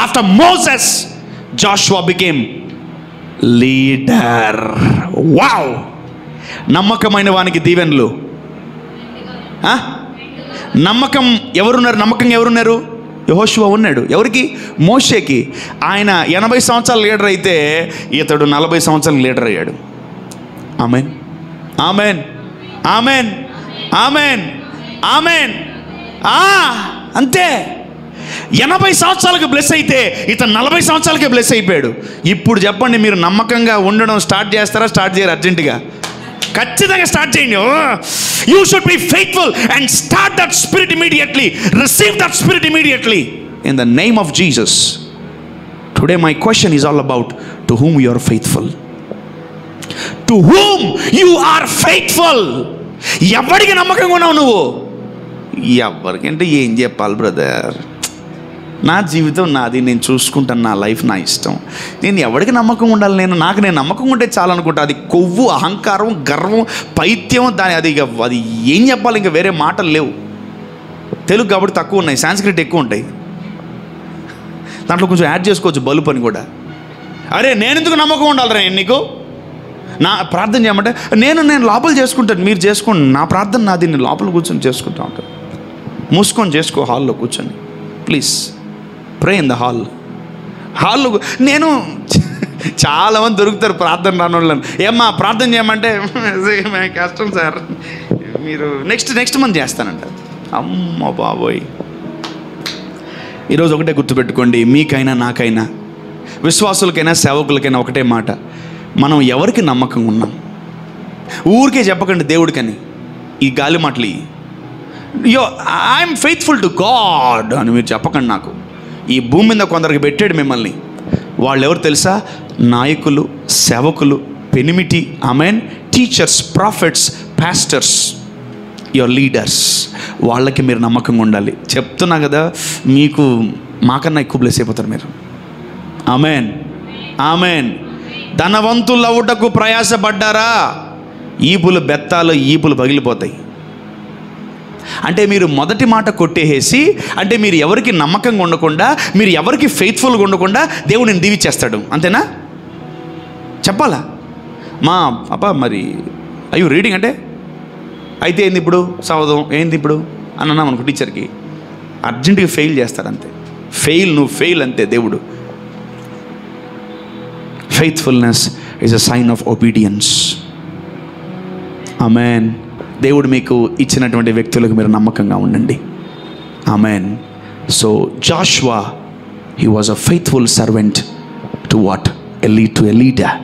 after Moses, Joshua became leader. Wow! నమ్మకమైన వానికి దీవెనలు. నమ్మకం ఎవరున్నారు? నమ్మకంగా ఎవరున్నారు? యెహోషువ ఉన్నాడు. ఎవరికి? మోషేకి. ఆయన 80 సంవత్సరాల లీడర్ అయితే ఇతడు 40 సంవత్సరాల లీడర్ అయ్యాడు. Amen, amen, amen, amen, amen. అంతే. 80 సంవత్సరాలకు బ్లెస్ అయితే ఇతను 40 సంవత్సరాలకే బ్లెస్ అయిపోయాడు. ఇప్పుడు చెప్పండి, మీరు నమ్మకంగా ఉండడం స్టార్ట్ చేస్తారా? స్టార్ట్ చేయరు? అర్జెంటుగా ఖచ్చితంగా స్టార్ట్ చేయండి. You should be faithful and start that spirit immediately. Receive that spirit immediately in the name of Jesus. Today my question is all about to whom you are faithful. To whom you are faithful. ఎవరికి నమ్మకంగా ఉన్నావు నువ్వు? ఎవరికంటే ఏం చెప్పాలి brother? నా జీవితం నాది, నేను చూసుకుంటాను, నా లైఫ్ నా ఇష్టం. నేను ఎవరికి నమ్మకం ఉండాలి? నాకు నేను నమ్మకం ఉంటే చాలనుకుంటా. అది కొవ్వు, అహంకారం, గర్వం, పైత్యం. అది ఏం చెప్పాలి? ఇంకా వేరే మాటలు లేవు. తెలుగు కాబట్టి తక్కువ ఉన్నాయి, సాంస్క్రిట్ ఎక్కువ ఉంటాయి. దాంట్లో కొంచెం యాడ్ చేసుకోవచ్చు, బలుపు అని కూడా. అరే నేను ఎందుకు నమ్మకం ఉండాలి రా నీకు? నా ప్రార్థన చేయమంటే నేను లోపల చేసుకుంటాను, మీరు చేసుకోండి. నా ప్రార్థన నాది, నేను లోపల కూర్చొని చేసుకుంటా ఉంటాను. మూసుకొని చేసుకో, హాల్లో కూర్చొని ప్లీజ్. ప్రే ఇన్ ద హాల్లో. నేను చాలామంది దొరుకుతారు ప్రార్థన రాని వాళ్ళని. ఏమ్మా ప్రార్థన చేయమంటే కష్టం సార్, మీరు నెక్స్ట్ మంత్ చేస్తానంటారు. అమ్మ బాబోయ్. ఈరోజు ఒకటే గుర్తుపెట్టుకోండి, మీకైనా నాకైనా విశ్వాసులకైనా సేవకులకైనా ఒకటే మాట, మనం ఎవరికి నమ్మకంగా ఉన్నాం. ఊరికే చెప్పకండి దేవుడికని ఈ గాలి మాటలు. ఐఎమ్ ఫెయిత్ఫుల్ టు గాడ్ అని మీరు చెప్పకండి. నాకు ఈ భూమి మీద కొందరికి పెట్టాడు మిమ్మల్ని. వాళ్ళు ఎవరు తెలుసా? నాయకులు, సేవకులు, పెనిమిటి, amen, teachers, profits, pastors, your leaders. వాళ్ళకి మీరు నమ్మకంగా ఉండాలి. చెప్తున్నా కదా, మీకు మాకన్నా ఎక్కువ బ్లెస్ అయిపోతారు మీరు. Amen, amen. ధనవంతులు అవ్వటకు ప్రయాసపడ్డారా? ఈపులు బెత్తాలు, ఈపులు పగిలిపోతాయి. అంటే మీరు మొదటి మాట కొట్టేసి, అంటే మీరు ఎవరికి నమ్మకంగా ఉండకుండా, మీరు ఎవరికి ఫెయిత్ఫుల్గా ఉండకుండా దేవుడిని దీవిచ్చేస్తాడు. అంతేనా? చెప్పాలా? మా అప్ప మరి అయ్యో రీడింగ్ అంటే అయితే ఏంది ఇప్పుడు చదవదాం, ఏంది ఇప్పుడు అని అన్నాం అనుకో టీచర్కి, అర్జెంటుగా ఫెయిల్ చేస్తాడు. అంతే, నువ్వు ఫెయిల్ అంతే. దేవుడు faithfulness is a sign of obedience. Amen. దేవుడు మీకు ఇచ్చినటువంటి వ్యక్తులకు మీరు నమ్మకంగా ఉండండి. Amen. So Joshua, he was a faithful servant to what? To a leader,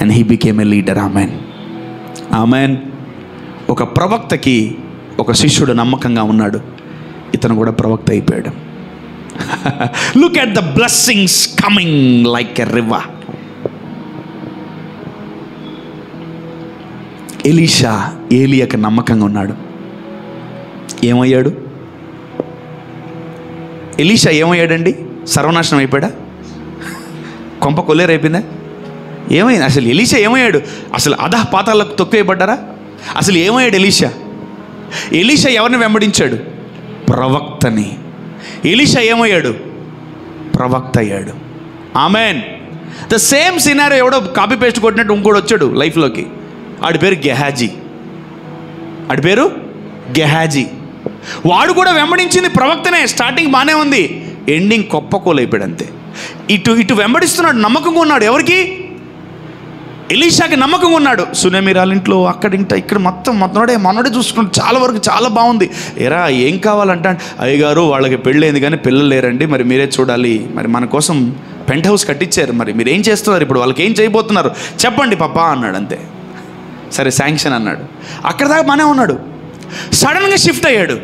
and he became a leader. Amen, amen. ఒక ప్రవక్తకి ఒక శిష్యుడు నమ్మకంగా ఉన్నాడు. ఇతను కూడా ప్రవక్త అయిపోయాడు. Look at the blessings coming like a river. Elisha ఏలియాకి నమ్మకంగా ఉన్నాడు. ఏమయ్యాడు? ఎలీషా ఏమయ్యాడండి? సర్వనాశనం అయిపోయాడా? కొంప కొల్లేరైపోయిందా? ఏమైంది అసలు? ఎలీషా ఏమయ్యాడు? అసలు అధః పాతాలకు తొక్కేయబడ్డారా? అసలు ఏమయ్యాడు ఎలీషా? ఎలీషా ఎవరిని వెంబడించాడు? ప్రవక్తని. ఎలీషా ఏమయ్యాడు? ప్రవక్త అయ్యాడు. ఆమెన్. ద సేమ్ సినారియో ఎవడో కాపీ పేస్ట్ కొట్టినట్టు ఇంకోటి వచ్చాడు లైఫ్లోకి. ఆడి పేరు గెహాజీ. ఆడి పేరు గెహాజీ. వాడు కూడా వెంబడించింది ప్రవక్తనే. స్టార్టింగ్ బాగానే ఉంది, ఎండింగ్ కొప్పకోలైపోయాడు అంతే. ఇటు వెంబడిస్తున్నాడు, నమ్మకంగా ఉన్నాడు. ఎవరికి? ఎలీషాకి నమ్మకంగా ఉన్నాడు. సునేమిరాల ఇంట్లో అక్కడింట ఇక్కడ మొన్నడే చూసుకుంటూ చాలా వరకు చాలా బాగుంది. ఎరా ఏం కావాలంటే, అయ్యగారు వాళ్ళకి పెళ్ళైంది కానీ పిల్లలు లేరండి, మరి మీరే చూడాలి, మరి మన కోసం పెంట్ హౌస్ కట్టించారు, మరి మీరు ఏం చేస్తున్నారు ఇప్పుడు, వాళ్ళకి ఏం చేయబోతున్నారు చెప్పండి పాపా అన్నాడు. అంతే. సరే శాంక్షన్ అన్నాడు. అక్కడ దాకా బాగానే ఉన్నాడు. సడన్గా షిఫ్ట్ అయ్యాడు.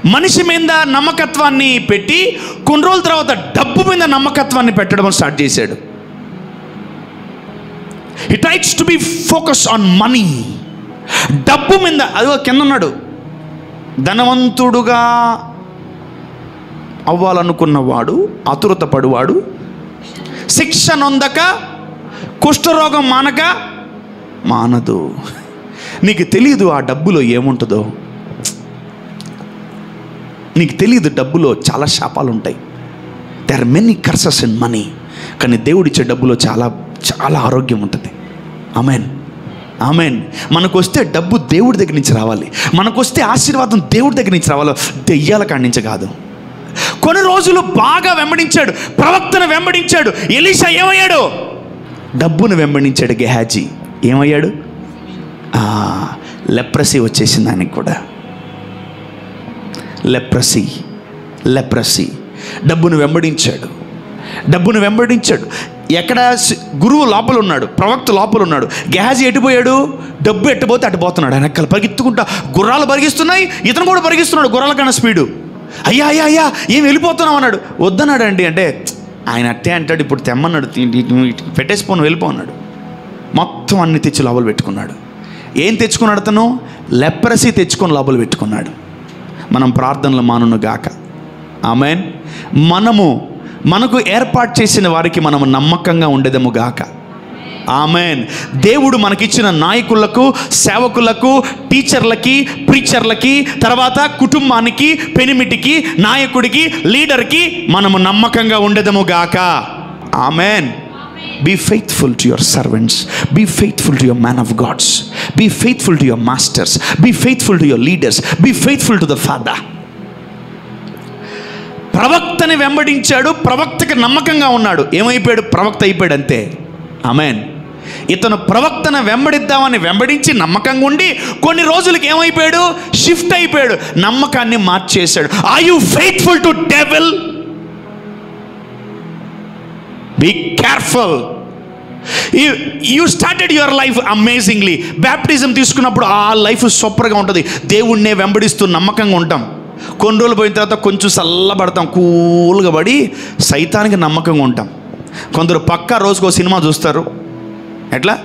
మనిషి మీద నమ్మకత్వాన్ని పెట్టి కొన్ని రోజుల తర్వాత డబ్బు మీద నమ్మకత్వాన్ని పెట్టడం స్టార్ట్ చేశాడు. He tries to be focused on money. డబ్బు మీద. అదిగో కింద ఉన్నాడు. ధనవంతుడుగా అవ్వాలనుకున్నవాడు, ఆతురత పడువాడు, శిక్ష నొందక కుష్ఠరోగం మానదు. నీకు తెలియదు ఆ డబ్బులో ఏముంటుందో. నీకు తెలియదు డబ్బులో చాలా శాపాలు ఉంటాయి. There are many curses in money. కానీ దేవుడిచ్చే డబ్బులో చాలా చాలా ఆరోగ్యం ఉంటుంది. Amen, amen. మనకు వస్తే డబ్బు దేవుడి దగ్గర నుంచి రావాలి. మనకు వస్తే ఆశీర్వాదం దేవుడి దగ్గర నుంచి రావాలి, దెయ్యాల కాడి నుంచి కాదు. కొన్ని రోజులు బాగా వెంబడించాడు, ప్రవక్తను వెంబడించాడు. ఎలీషా ఏమయ్యాడు? డబ్బును వెంబడించాడు. గెహాజీ ఏమయ్యాడు? లెప్రసీ వచ్చేసింది ఆయనకి కూడా. లెప్రసీ. డబ్బును వెంబడించాడు. ఎక్కడ? గురువు లోపల ఉన్నాడు, ప్రవక్త లోపల ఉన్నాడు. గెహాజీ ఎటుపోయాడు? డబ్బు ఎట్టుపోతే అటు పోతున్నాడు. ఆయన ఎక్కలు పరిగెత్తుకుంటా, గుర్రాలు పరిగిస్తున్నాయి, ఇతను కూడా పరిగిస్తున్నాడు గుర్రాల కన్నా స్పీడు. అయ్యా ఏం వెళ్ళిపోతున్నావు అన్నాడు. వద్దన్నాడు అండి. అంటే ఆయన అట్టే అంటాడు, ఇప్పుడు తెమ్మన్నాడు, పెట్టేసిపోను వెళ్ళిపో అన్నాడు. మొత్తం అన్ని తెచ్చి లోపల పెట్టుకున్నాడు. ఏం తెచ్చుకున్నాడు అతను? లెప్రసీ తెచ్చుకొని లోపల పెట్టుకున్నాడు. మనం ప్రార్థనలు మానును గాక. ఆమెన్. మనకు ఏర్పాటు చేసిన వారికి మనము నమ్మకంగా ఉండేదము గాక. ఆమెన్. దేవుడు మనకిచ్చిన నాయకులకు, సేవకులకు, టీచర్లకి, ప్రీచర్లకి, తర్వాత కుటుంబానికి, పెనిమిటికి, నాయకుడికి, లీడర్కి మనము నమ్మకంగా ఉండేదము గాక. Amen. Be faithful to your servants. Be faithful to your man of gods. Be faithful to your masters. Be faithful to your leaders. Be faithful to the Father. ప్రవక్తని వెంబడించాడు, ప్రవక్తకి నమ్మకంగా ఉన్నాడు. ఏమైపోయాడు? ప్రవక్త అయిపోయాడు అంతే. ఆమెన్. ఇతను ప్రవక్తను వెంబడించి నమ్మకంగా ఉండి కొన్ని రోజులకి ఏమైపోయాడు? షిఫ్ట్ అయిపోయాడు, నమ్మకాన్ని మార్చేశాడు. Are you faithful to devil? Be careful. You started your life amazingly. Baptism తీసుకున్నప్పుడు ఆ లైఫ్ సూపర్గా ఉంటుంది. దేవుణ్ణే వెంబడిస్తూ నమ్మకంగా ఉంటాం. కొన్ని రోజులు పోయిన తర్వాత కొంచెం చల్లబడతాం, కూల్గా పడి సైతానికి నమ్మకంగా ఉంటాం. కొందరు పక్కా రోజుకో సినిమా చూస్తారు. ఎట్లా?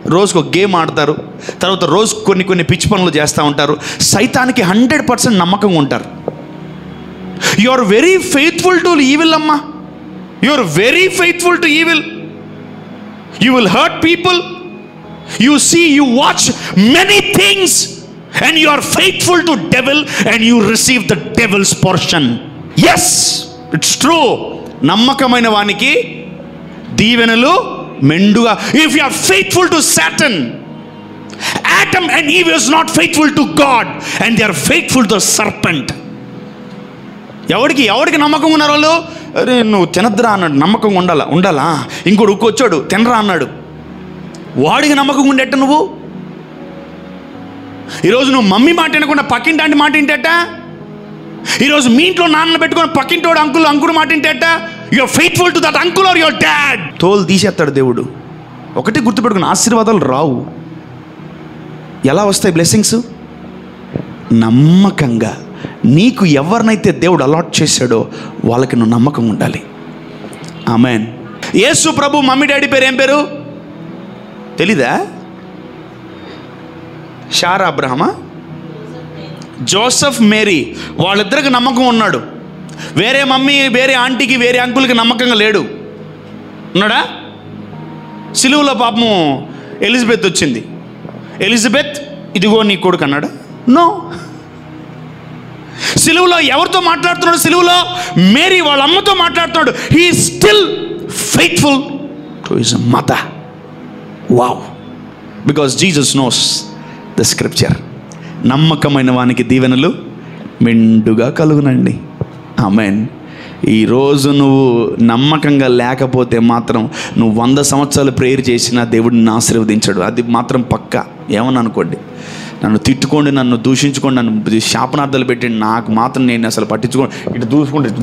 రోజుకో గేమ్ ఆడతారు. తర్వాత రోజు కొన్ని పిచ్చి పనులు చేస్తూ ఉంటారు. సైతానికి 100% నమ్మకంగా ఉంటారు. You are very faithful to evil అమ్మా. You are very faithful to evil. You will hurt people. You watch many things, and you are faithful to devil, and you receive the devil's portion. Yes, it's true. నమ్మకమైన వానికి దీవెనలు మెండుగా. If you are faithful to Satan, Adam and Eve was not faithful to God, and they are faithful to the serpent. ఎవరికి నమ్మకం ఉన్నారు వాళ్ళు? అరే నువ్వు తినద్దురా అన్నాడు, నమ్మకంగా ఉండాలా. ఇంకోడు ఉక్కొచ్చాడు, తినరా అన్నాడు, వాడికి నమ్మకంగా ఉండేట. నువ్వు ఈరోజు నువ్వు మమ్మీ మాట వినకుండా పక్కింటి మాట వింటేట. ఈరోజు మీ ఇంట్లో నాన్న పెట్టుకొని పక్కింటోడు అంకుడు మాట వింటేట. You are faithful to that uncle or your dad. తోలు తీసేస్తాడు దేవుడు. ఒకటి గుర్తుపెట్టుకుని, ఆశీర్వాదాలు రావు. ఎలా వస్తాయి బ్లెస్సింగ్స్? నమ్మకంగా నీకు ఎవరినైతే దేవుడు అలాట్ చేశాడో వాళ్ళకి నువ్వు నమ్మకం ఉండాలి. ఆమెన్. యేసు ప్రభు మమ్మీ డాడీ పేరు ఏం పేరు తెలీదా? షారా అబ్రహమా, జోసెఫ్ మేరీ, వాళ్ళిద్దరికి నమ్మకం ఉన్నాడు. వేరే మమ్మీ, వేరే ఆంటీకి, వేరే అంకుల్కి నమ్మకంగా లేడు. ఉన్నాడా? సిలువలో పాపము ఎలిజబెత్ వచ్చింది. ఎలిజబెత్ ఇదిగో నీ కొడుకు అన్నాడా? నో. సిలువలో ఎవరితో మాట్లాడుతున్నాడు? సిలువలో మేరీ వాళ్ళ అమ్మతో మాట్లాడుతున్నాడు. He still faithful to his mother. Wow. Because Jesus knows the scripture. నమ్మకమైన వానికి దీవెనలు మెండుగా కలుగునండి. ఆమెన్. ఈరోజు నువ్వు నమ్మకంగా లేకపోతే మాత్రం నువ్వు 100 సంవత్సరాలు ప్రేయర్ చేసినా దేవుడిని ఆశీర్వదించాడు. అది మాత్రం పక్కా. ఏమని అనుకోండి, నన్ను తిట్టుకోండి, నన్ను దూషించుకోండి, నన్ను శాపనార్థాలు పెట్టి, నాకు మాత్రం నేను అసలు పట్టించుకోండి, ఇటు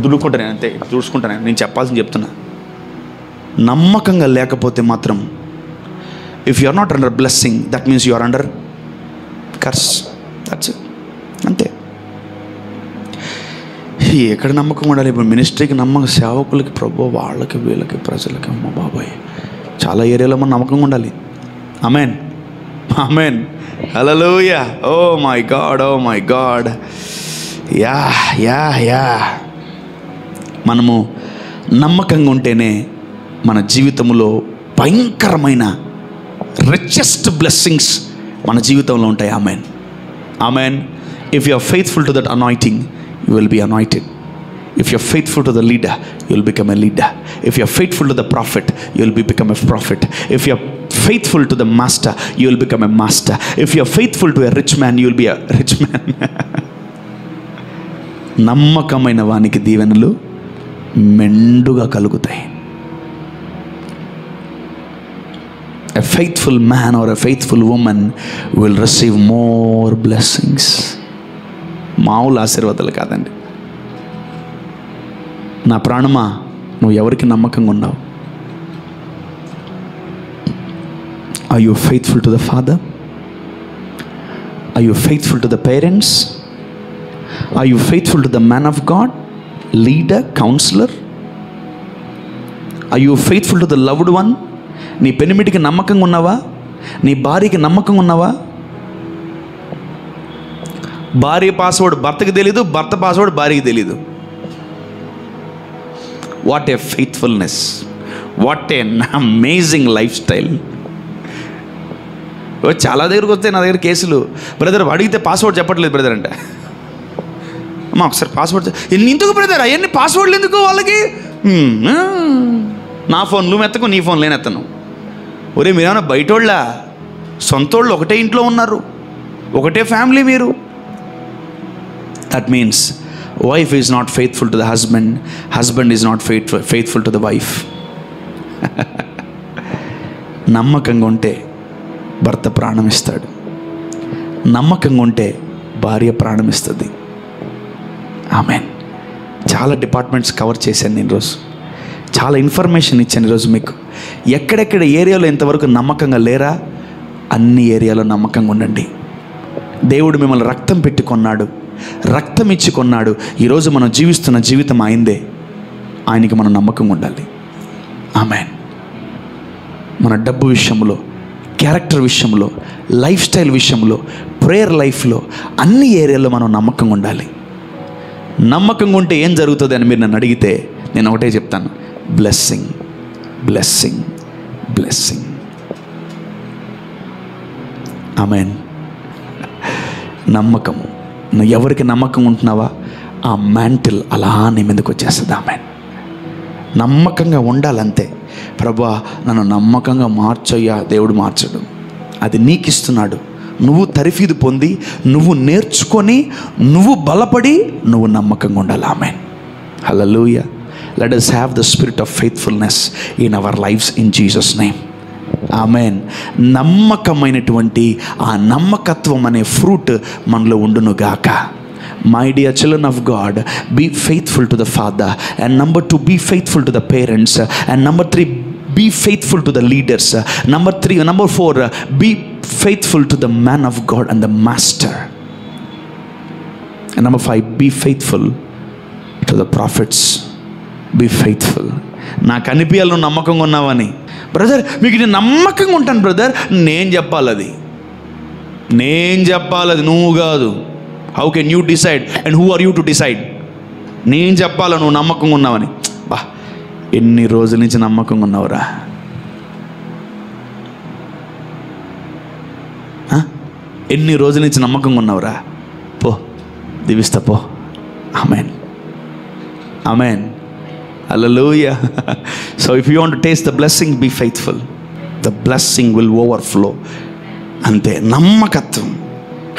దుడుకుంటాను అంతే, చూసుకుంటాను. నేను చెప్పాల్సింది చెప్తున్నా. నమ్మకంగా లేకపోతే మాత్రం if you are not under blessing, that means you are under curse. That's అంతే. ఎక్కడ నమ్మకం ఉండాలి? ఇప్పుడు మినిస్ట్రీకి నమ్మకం, సేవకులకి, ప్రభు, వాళ్ళకి, వీళ్ళకి, ప్రజలకి, అమ్మ బాబాయ్, చాలా ఏరియాలో మనం నమ్మకంగా ఉండాలి. Amen, amen, hallelujah. Oh my God, oh my God. Yeah yeah yeah మనము నమ్మకంగా ఉంటేనే మన జీవితంలో భయంకరమైన రిచెస్ట్ బ్లెస్సింగ్స్ మన జీవితంలో ఉంటాయి. Amen, amen. If you are faithful to that anointing, you will be anointed. If you are faithful to the leader, you will become a leader. If you are faithful to the prophet, you will become a prophet. If you are faithful to the master, you will become a master. If you are faithful to a rich man, you will be a rich man. నమ్మకమైన వానికి దీవెనలు మెండుగా కలుగుతాయి. A faithful man or a faithful woman will receive more blessings. మామూలు ఆశీర్వాదాలు కాదండి. నా ప్రాణమా, నువ్వు ఎవరికి నమ్మకంగా ఉన్నావు? Are you faithful to the father? Are you faithful to the parents? Are you faithful to the man of God, leader, counsellor? Are you faithful to the loved one? నీ పెనిమిటికి నమ్మకంగా ఉన్నావా? నీ భార్యకి నమ్మకంగా ఉన్నావా? భార్య పాస్వర్డ్ భర్తకి తెలీదు, భర్త పాస్వర్డ్ భార్యకి తెలీదు. What a faithfulness, what a amazing life style. చాలా దగ్గరకు వస్తే నా దగ్గర కేసులు, బ్రదర్ అడిగితే పాస్వర్డ్ చెప్పట్లేదు బ్రదర్ అంటే, అమ్మా ఒకసారి పాస్వర్డ్ ఎందుకు బ్రదర్, అవన్నీ పాస్వర్డ్లు ఎందుకు వాళ్ళకి? నా ఫోన్ నువ్వు ఎత్తకు, నీ ఫోన్ లేని ఎత్తను. ఒరే మీరేమన్నా బయటోళ్ళ? సొంతోళ్ళు ఒకటే ఇంట్లో ఉన్నారు, ఒకటే ఫ్యామిలీ మీరు. That means wife is not faithful to the husband, husband is not faithful to the wife. నమ్మకంగా ఉంటే భర్త ప్రాణం ఇస్తాడు, నమ్మకంగా ఉంటే భార్య ప్రాణం ఇస్తుంది. ఆమెన్. చాలా డిపార్ట్మెంట్స్ కవర్ చేశాను నేను ఈరోజు, చాలా ఇన్ఫర్మేషన్ ఇచ్చాను ఈరోజు మీకు. ఎక్కడెక్కడ ఏరియాలో ఇంతవరకు నమ్మకంగా లేరా, అన్ని ఏరియాలో నమ్మకంగా ఉండండి. దేవుడు మిమ్మల్ని రక్తం పెట్టి కొన్నాడు, రక్తం ఇచ్చి కొన్నాడు. ఈరోజు మనం జీవిస్తున్న జీవితం ఆయనదే. ఆయనకి మనం నమ్మకంగా ఉండాలి. ఆమెన్. మన డబ్బు విషయంలో, క్యారెక్టర్ విషయంలో, లైఫ్ స్టైల్ విషయంలో, ప్రేయర్ లైఫ్లో, అన్ని ఏరియాలో మనం నమ్మకంగా ఉండాలి. నమ్మకంగా ఉంటే ఏం జరుగుతుంది అని మీరు నన్ను అడిగితే నేను ఒకటే చెప్తాను, బ్లెస్సింగ్, బ్లెస్సింగ్, బ్లెస్సింగ్. ఆమెన్. నమ్మకము, నువ్వు ఎవరికి నమ్మకం ఉంటున్నావా ఆ మ్యాంటిల్ అలా నీ మీదకి వచ్చేస్తుంది. ఆమెన్. నమ్మకంగా ఉండాలంతే. ప్రభువా నన్ను నమ్మకంగా మార్చయ్యా, దేవుడు మార్చడు, అది నీకు ఇస్తున్నాడు. నువ్వు తరిఫీదు పొంది, నువ్వు నేర్చుకొని, నువ్వు బలపడి, నువ్వు నమ్మకంగా ఉండాలి. Amen. Hallelujah. Let us have the spirit of faithfulness in our lives in Jesus name. Amen. నమ్మకమైనటువంటి ఆ నమ్మకత్వం అనే ఫ్రూట్ మనలో ఉండును గాక. My dear children of God, be faithful to the Father, and number 2, be faithful to the parents, and number 3, be faithful to the leaders, number 4, be faithful to the man of God and the master. And number 5, be faithful to the prophets. Be faithful. నాకు అనిపించాలి నువ్వు నమ్మకంగా ఉన్నావని. Brother మీకు నేను నమ్మకంగా ఉంటాను brother, నేను చెప్పాలి నువ్వు కాదు. How can you decide and who are you to decide? నేను చెప్పాలి నువ్వు నమ్మకంగా ఉన్నావని. బా, ఎన్ని రోజుల నుంచి నమ్మకంగా ఉన్నావురా? ఎన్ని రోజుల నుంచి నమ్మకంగా ఉన్నావురా? పో, దీవిస్తా పో. Amen, amen, hallelujah. So if you want to taste the blessing, be faithful. The blessing will overflow. అంతే, నమ్మకత్వం.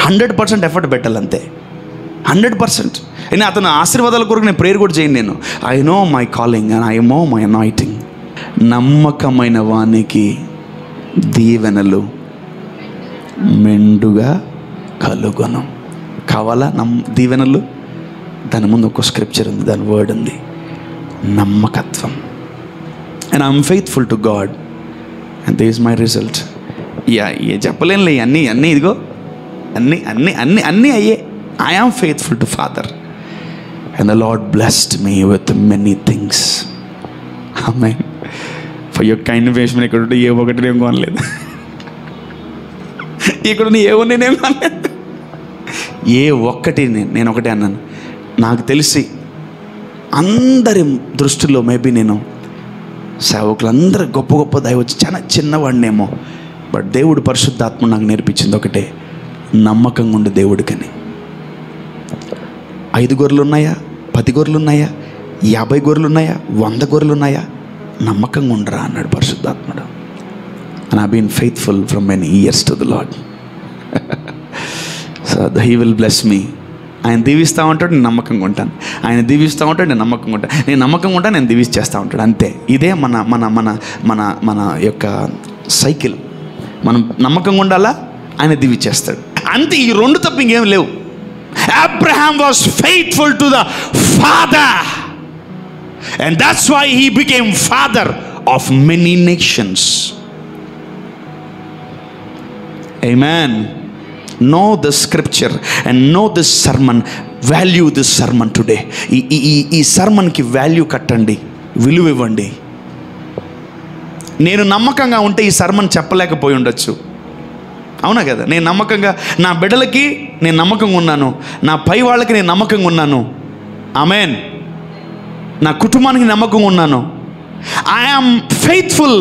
100% ఎఫర్ట్ పెట్టాలి, అంతే, 100%. నేను అతను ఆశీర్వాదాల కొరకు నేను ప్రేయర్ కూడా చేయను. నేను I know my calling and I know my anointing. నమ్మకమైన వానికి దీవెనలు మెండుగా కలుగును. కావాలా దీవెనలు? దాని ముందు ఒక స్క్రిప్చర్ ఉంది, దాని వర్డ్ ఉంది, నమ్మకత్వం. And I'm faithful to God and this is my result. చెప్పలేనులే, అన్నీ ఇదిగో అన్నీ అయ్యే. I am faithful to father and the Lord blessed me with many things. Amen. For your kind information, ఇక్కడ ఉంటే ఏ ఒకటి నేను కొనలేదు, ఇక్కడ ఏమో నేనేం కొనలేదు, ఏ ఒక్కటి నేను ఒకటే అన్నాను. నాకు తెలిసి అందరి దృష్టిలో మేబీ నేను సేవకులందరూ గొప్ప గొప్ప దైవచ్చి చాలా చిన్నవాడినేమో. బట్ దేవుడు పరిశుద్ధాత్మ నాకు నేర్పించింది ఒకటే, నమ్మకంగా ఉండే దేవుడికని. 5 గొర్రెలు ఉన్నాయా, 10 గొర్రెలు ఉన్నాయా, 50 గొర్రెలు ఉన్నాయా, 100 గొర్రెలు ఉన్నాయా, నమ్మకంగా ఉండరా అన్నాడు పరిశుద్ధాత్ముడు. And I've been faithful from many years to the Lord. So He will bless me. ఆయన దీవిస్తూ ఉంటాడు, నేను నమ్మకంగా ఉంటాను. ఆయన దీవిస్తూ ఉంటాడు, నేను నమ్మకంగా ఉంటాను. నేను నమ్మకంగా ఉంటాను, నేను దీవిస్తూ ఉంటాడు. అంతే. ఇదే మన మన మన మన మన యొక్క సైకిల్. మనం నమ్మకంగా ఉండాలా, ఆయన దీవిచ్చేస్తాడు. అంతే, ఈ 2 తప్ప ఇంకేం లేవు. Abraham was faithful to the father, and that's why he became father of many nations. Amen. Know the scripture and know this sermon. Value this sermon today. ఈ సర్మన్కి వాల్యూ కట్టండి, విలువ ఇవ్వండి. నేను నమ్మకంగా ఉంటే ఈ సర్మన్ చెప్పలేకపోయి ఉండొచ్చు, అవునా కదా? నేను నమ్మకంగా నా బిడ్డలకి నేను నమ్మకంగా ఉన్నాను, నా పై వాళ్ళకి నేను నమ్మకంగా ఉన్నాను. ఆమేన్. నా కుటుంబానికి నమ్మకంగా ఉన్నాను. I am faithful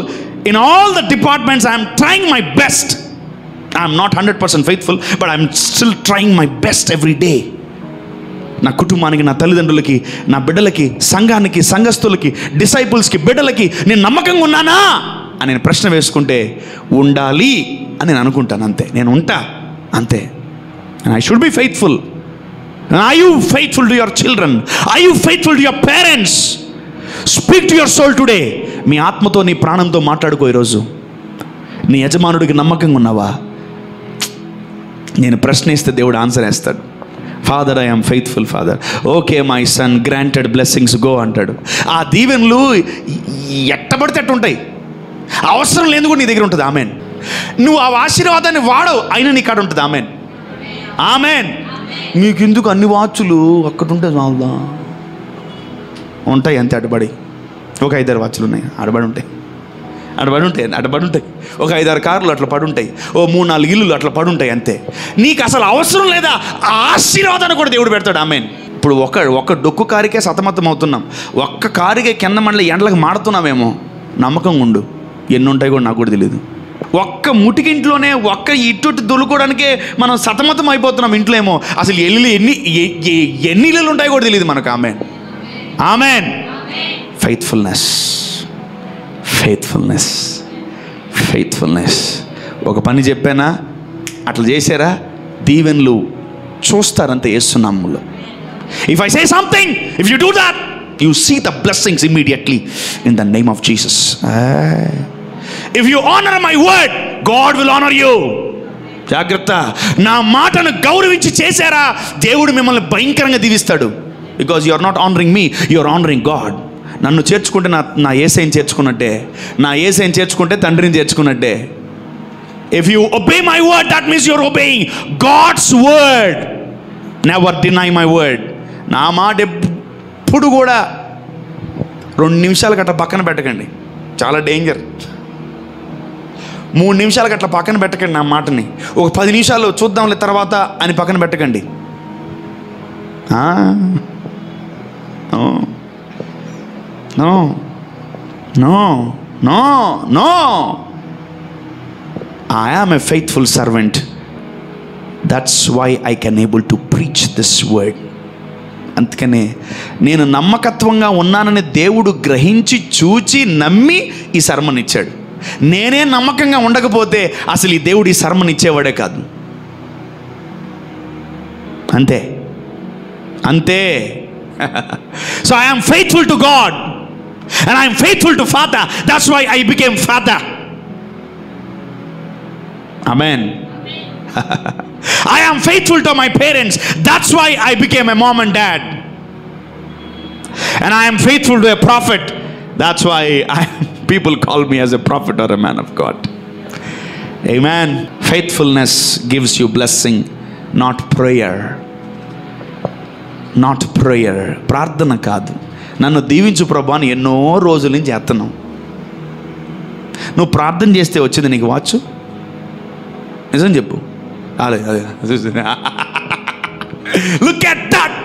in all the departments. I'm trying my best. I'm not 100% faithful, but I'm still trying my best every day. నా కుటుంబానికి, నా తల్లిదండ్రులకి, నా బిడ్డలకి, సంఘానికి, సంఘస్థులకి, డిసైపుల్స్కి, బిడ్డలకి నేను నమ్మకంగా ఉన్నానా అని నేను ప్రశ్న వేసుకుంటే ఉండాలి అని నేను అనుకుంటాను. అంతే, నేను ఉంటా, అంతే. And I should be faithful. Are you faithful to your children? Are you faithful to your parents? Speak to your soul today. మీ ఆత్మతో, నీ ప్రాణంతో మాట్లాడుకో ఈరోజు. నీ యజమానుడికి నమ్మకంగా ఉన్నావా? నేను ప్రశ్నిస్తే దేవుడు ఆన్సర్ వేస్తాడు. Father, I am faithful father. Okay my son, granted blessings go అంటాడు. ఆ దీవెనలు ఎట్టబడితే అట్టు ఉంటాయి, అవసరం లేదు కూడా నీ దగ్గర ఉంటుంది. ఆమెన్. నువ్వు ఆ ఆశీర్వాదాన్ని వాడవు, అయినా నీ కాడ ఉంటుంది. Amen, amen. మీకు ఎందుకు అన్ని వాచ్లు అక్కడ ఉంటే చాలదా? ఉంటాయి అంతే, అడబడి. ఒక 5-6 వాచ్లు ఉన్నాయి, అడబడి ఉంటాయి, అడబడి ఉంటాయి. ఒక 5-6 కార్లు అట్లా పడుంటాయి, ఓ 3-4 ఇల్లులు అట్లా పడుంటాయి, అంతే. నీకు అసలు అవసరం లేదా? ఆ ఆశీర్వాదాన్ని కూడా దేవుడు పెడతాడు. ఆమేన్. ఇప్పుడు ఒక డొక్కు కారికే సతమతం అవుతున్నాం, ఒక్క కారికే కింద మండలి ఎండలకు మాడుతున్నామేమో. నమ్మకంగా ఉండు, ఎన్ని ఉంటాయి కూడా నాకు కూడా తెలియదు. ఒక్క ముటికింట్లోనే ఒక్క ఇటు దొలుకోవడానికే మనం సతమతం అయిపోతున్నాం. ఇంట్లో ఏమో అసలు ఎన్ని ఇల్లులు ఉంటాయి కూడా తెలియదు మనకు. Amen, amen. Faithfulness, faithfulness, faithfulness. ఒక పని చెప్పానా, అట్లా చేశారా, దీవెనలు చూస్తారంతే యేసునామములో. If I say something, if you do that, you see the blessings immediately in the name of Jesus. If you honour my word, God will honour you. జాగ్రత్త. నా మాటను గౌరవించి చేశారా, దేవుడు మిమ్మల్ని భయంకరంగా దీవిస్తాడు. Because you are not honouring me, you are honouring God. నన్ను చేర్చుకుంటే నా యేసయ్యని చేర్చుకున్నట్టే, నా యేసయ్యని చేర్చుకుంటే తండ్రిని చేర్చుకున్నట్టే. If you obey my word, that means you are obeying God's word. Never deny my word. నా మాట ఎప్పుడు కూడా 2 నిమిషాలు గట్ల పక్కన పెట్టకండి, చాలా డేంజర్. 3 నిమిషాలు గట్ల పక్కన పెట్టకండి నా మాటని. ఒక 10 నిమిషాలు చూద్దాంలే తర్వాత అని పక్కన పెట్టకండి. No no no no, I am a faithful servant. That's why I can able to preach this word. అందుకనే నేను నమ్మకత్వంగా ఉన్నానని దేవుడు గ్రహించి చూచి నమ్మి ఈ సర్మన్ ఇచ్చాడు. నేనే నమ్మకంగా ఉండకపోతే అసలు ఈ దేవుడు ఈ సర్మన్ ఇచ్చేవాడే కాదు. అంతే అంతే. So I am faithful to God and I am faithful to Father. That's why I became father. Amen. I am faithful to my parents. That's why I became a mom and dad. And I am faithful to a prophet. That's why people call me as a prophet or a man of God. Amen. Faithfulness gives you blessing, not prayer. Not prayer. ప్రార్థన కాదు. నన్ను దీవించు ప్రభు అని ఎన్నో రోజుల నుంచి చేస్తున్నావు. నువ్వు ప్రార్థన చేస్తే వచ్చింది నీకు వాచ్? నిజం చెప్పు. Look at that,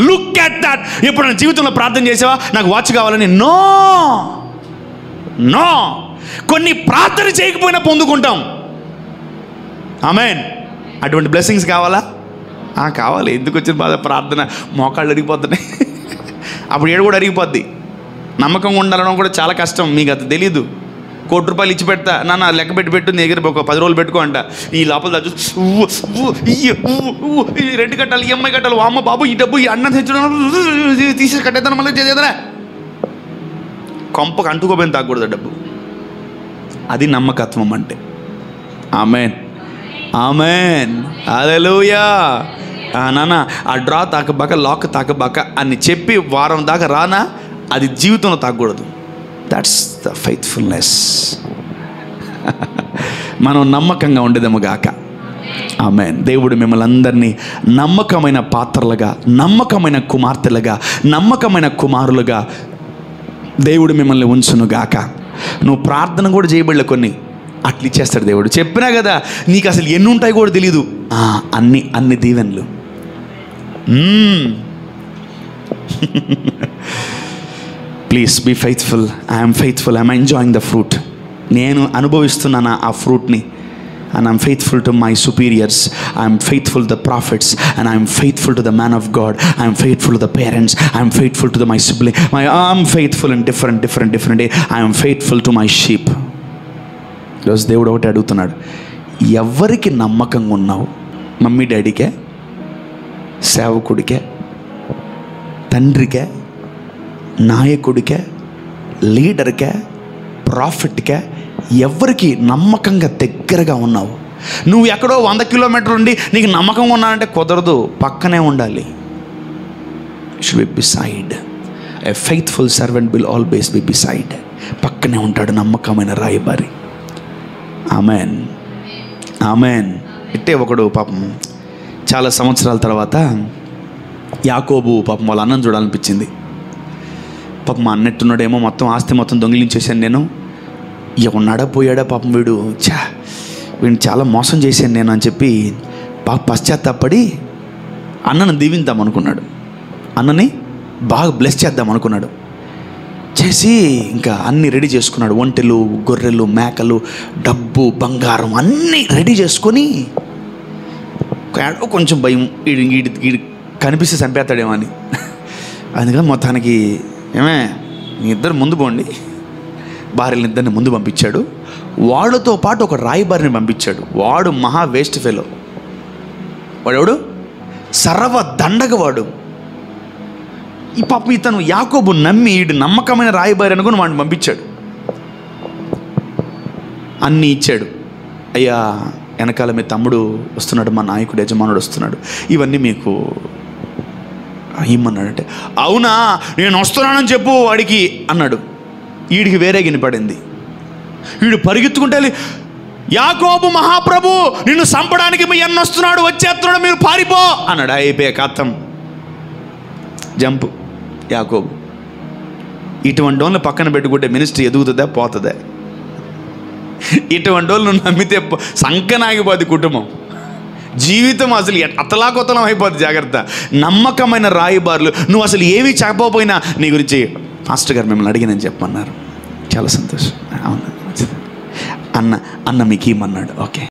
look at that. ఇప్పుడు నా జీవితంలో ప్రార్థన చేసావా నాకు వాచ్ కావాలని? No no. కొన్ని ప్రార్థన చేయకపోయినా పొందుకుంటాం. ఆమేన్. అటువంటి బ్లెస్సింగ్స్ కావాలా? కావాలి. ఎందుకు వచ్చిన బాధ? ప్రార్థన మోకాళ్ళు అరిగిపోతున్నాయి. అప్పుడు ఏడు కూడా అరిగిపోద్ది. నమ్మకంగా ఉండాలనడం కూడా చాలా కష్టం. మీకు అది తెలీదు. ₹1,00,000 ఇచ్చి పెడతా, నాన్న లెక్క పెట్టు, నీ దగ్గర ఒక 10 రోజులు పెట్టుకో అంట. ఈ లోపల రెంట్ కట్టాలి, EMI కట్టాలి, అమ్మ బాబు ఈ డబ్బు ఈ అన్నం తెచ్చడం తీసేసి కట్టేద్దాను, మళ్ళీ చేసేదనా కొంపకు అంటుకోపోయిన తాగకూడదు డబ్బు. అది నమ్మకత్వం అంటే. ఆమేన్ ఆమేన్ హల్లెలూయా. నాన్న ఆ డ్రా తాకబాక, లాక్ తాకబాక అని చెప్పి వారం దాకా రానా, అది జీవితంలో తాగకూడదు. That's the faithfulness. మనం నమ్మకంగా ఉండేదేమో గాక. ఆమేన్. దేవుడు మిమ్మల్ని అందరినీ నమ్మకమైన పాత్రలుగా, నమ్మకమైన కుమార్తెలుగా, నమ్మకమైన కుమారులుగా దేవుడు మిమ్మల్ని ఉంచును గాక. నువ్వు ప్రార్థన కూడా చేయబడలే, కొన్ని అట్లా ఇచ్చేస్తాడు దేవుడు. చెప్పినా కదా నీకు అసలు ఎన్ని ఉంటాయి కూడా తెలీదు. అన్ని దీవెనలు. Please be faithful. I'm faithful. I'm enjoying the fruit. నేను అనుభవిస్తున్నాను ఆ ఫ్రూట్ని. And I'm faithful to my superiors. I'm faithful to the prophets. And I'm faithful to the man of God. I'm faithful to the parents. I'm faithful to my sibling. I'm faithful in different day. I am faithful to my sheep. ఈరోజు దేవుడు ఒకటి అడుగుతున్నాడు, ఎవరికి నమ్మకంగా ఉన్నావు? Mummy డాడీకే, సేవకుడికే, తండ్రికే, నాయకుడికే, లీడర్కే, ప్రాఫిట్కే, ఎవరికి నమ్మకంగా దగ్గరగా ఉన్నావు? నువ్వు ఎక్కడో 100 కిలోమీటర్లు ఉండి నీకు నమ్మకంగా ఉన్నానంటే కుదరదు. పక్కనే ఉండాలి. Should be beside. A faithful servant will always be beside. పక్కనే ఉంటాడు నమ్మకమైన రాయబారి. Amen amen. ఇట్టే ఒకడు పాపం చాలా సంవత్సరాల తర్వాత యాకోబు పాపం వాళ్ళ అన్నం చూడాలనిపించింది. పాపం మా అన్నట్టున్నాడేమో, మొత్తం ఆస్తి మొత్తం దొంగిలించేశాను నేను, ఉన్నాడా పోయాడా పాపం వీడు, వీడిని చాలా మోసం చేశాను నేను అని చెప్పి బాగా పశ్చాత్తాపడి అన్నను దీవిద్దాం అనుకున్నాడు. అన్నని బాగా బ్లెస్ చేద్దాం అనుకున్నాడు. చేసి ఇంకా అన్నీ రెడీ చేసుకున్నాడు. ఒంటెలు, గొర్రెలు, మేకలు, డబ్బు, బంగారం అన్నీ రెడీ చేసుకొని కొంచెం భయం, వీడి కనిపిస్తే చంపేస్తాడేమో అని. అందుకని మొత్తానికి ఏమే మీ ఇద్దరు ముందు పోండి, భార్యలు ఇద్దరిని ముందు పంపించాడు. వాళ్ళతో పాటు ఒక రాయబారిని పంపించాడు. వాడు మహా వేస్ట్ ఫెలో. వాడెవడు? సర్వ దండగవాడు. ఈ పాపం ఇతను యాకోబు నమ్మి వీడు నమ్మకమైన రాయబారి అనుకుని వాడిని పంపించాడు. అన్నీ ఇచ్చాడు. అయ్యా వెనకాల మీ తమ్ముడు వస్తున్నాడు, మా నాయకుడు యజమానుడు వస్తున్నాడు, ఇవన్నీ మీకు ఇమ్మన్నాడంటే, అవునా నేను వస్తున్నానని చెప్పు వాడికి అన్నాడు. వీడికి వేరే వినపడింది. వీడు పరిగెత్తుకుంటే యాకోబు మహాప్రభు నిన్ను చంపడానికి మీ అన్న వస్తున్నాడు, వచ్చేస్తున్నాడు, మీరు పారిపో అన్నాడు. అయిపోయే కథం, జంపు యాకోబు. ఇటువంటి వాళ్ళని పక్కన పెట్టుకుంటే మినిస్ట్రీ ఎదుగుతుందా పోతుందా? ఇటువంటి వాళ్ళు నువ్వు నమ్మితే సంకనాగిపోద్ది కుటుంబం, జీవితం అసలు అతలాకొతలం అయిపోద్ది. జాగ్రత్త. నమ్మకమైన రాయబారులు, నువ్వు అసలు ఏమీ చెప్పకపోయినా నీ గురించి మాస్టర్ గారు మిమ్మల్ని అడిగినని చెప్పమన్నారు. చాలా సంతోషం. అవును, అన్న మీకు ఏమన్నాడు? ఓకే.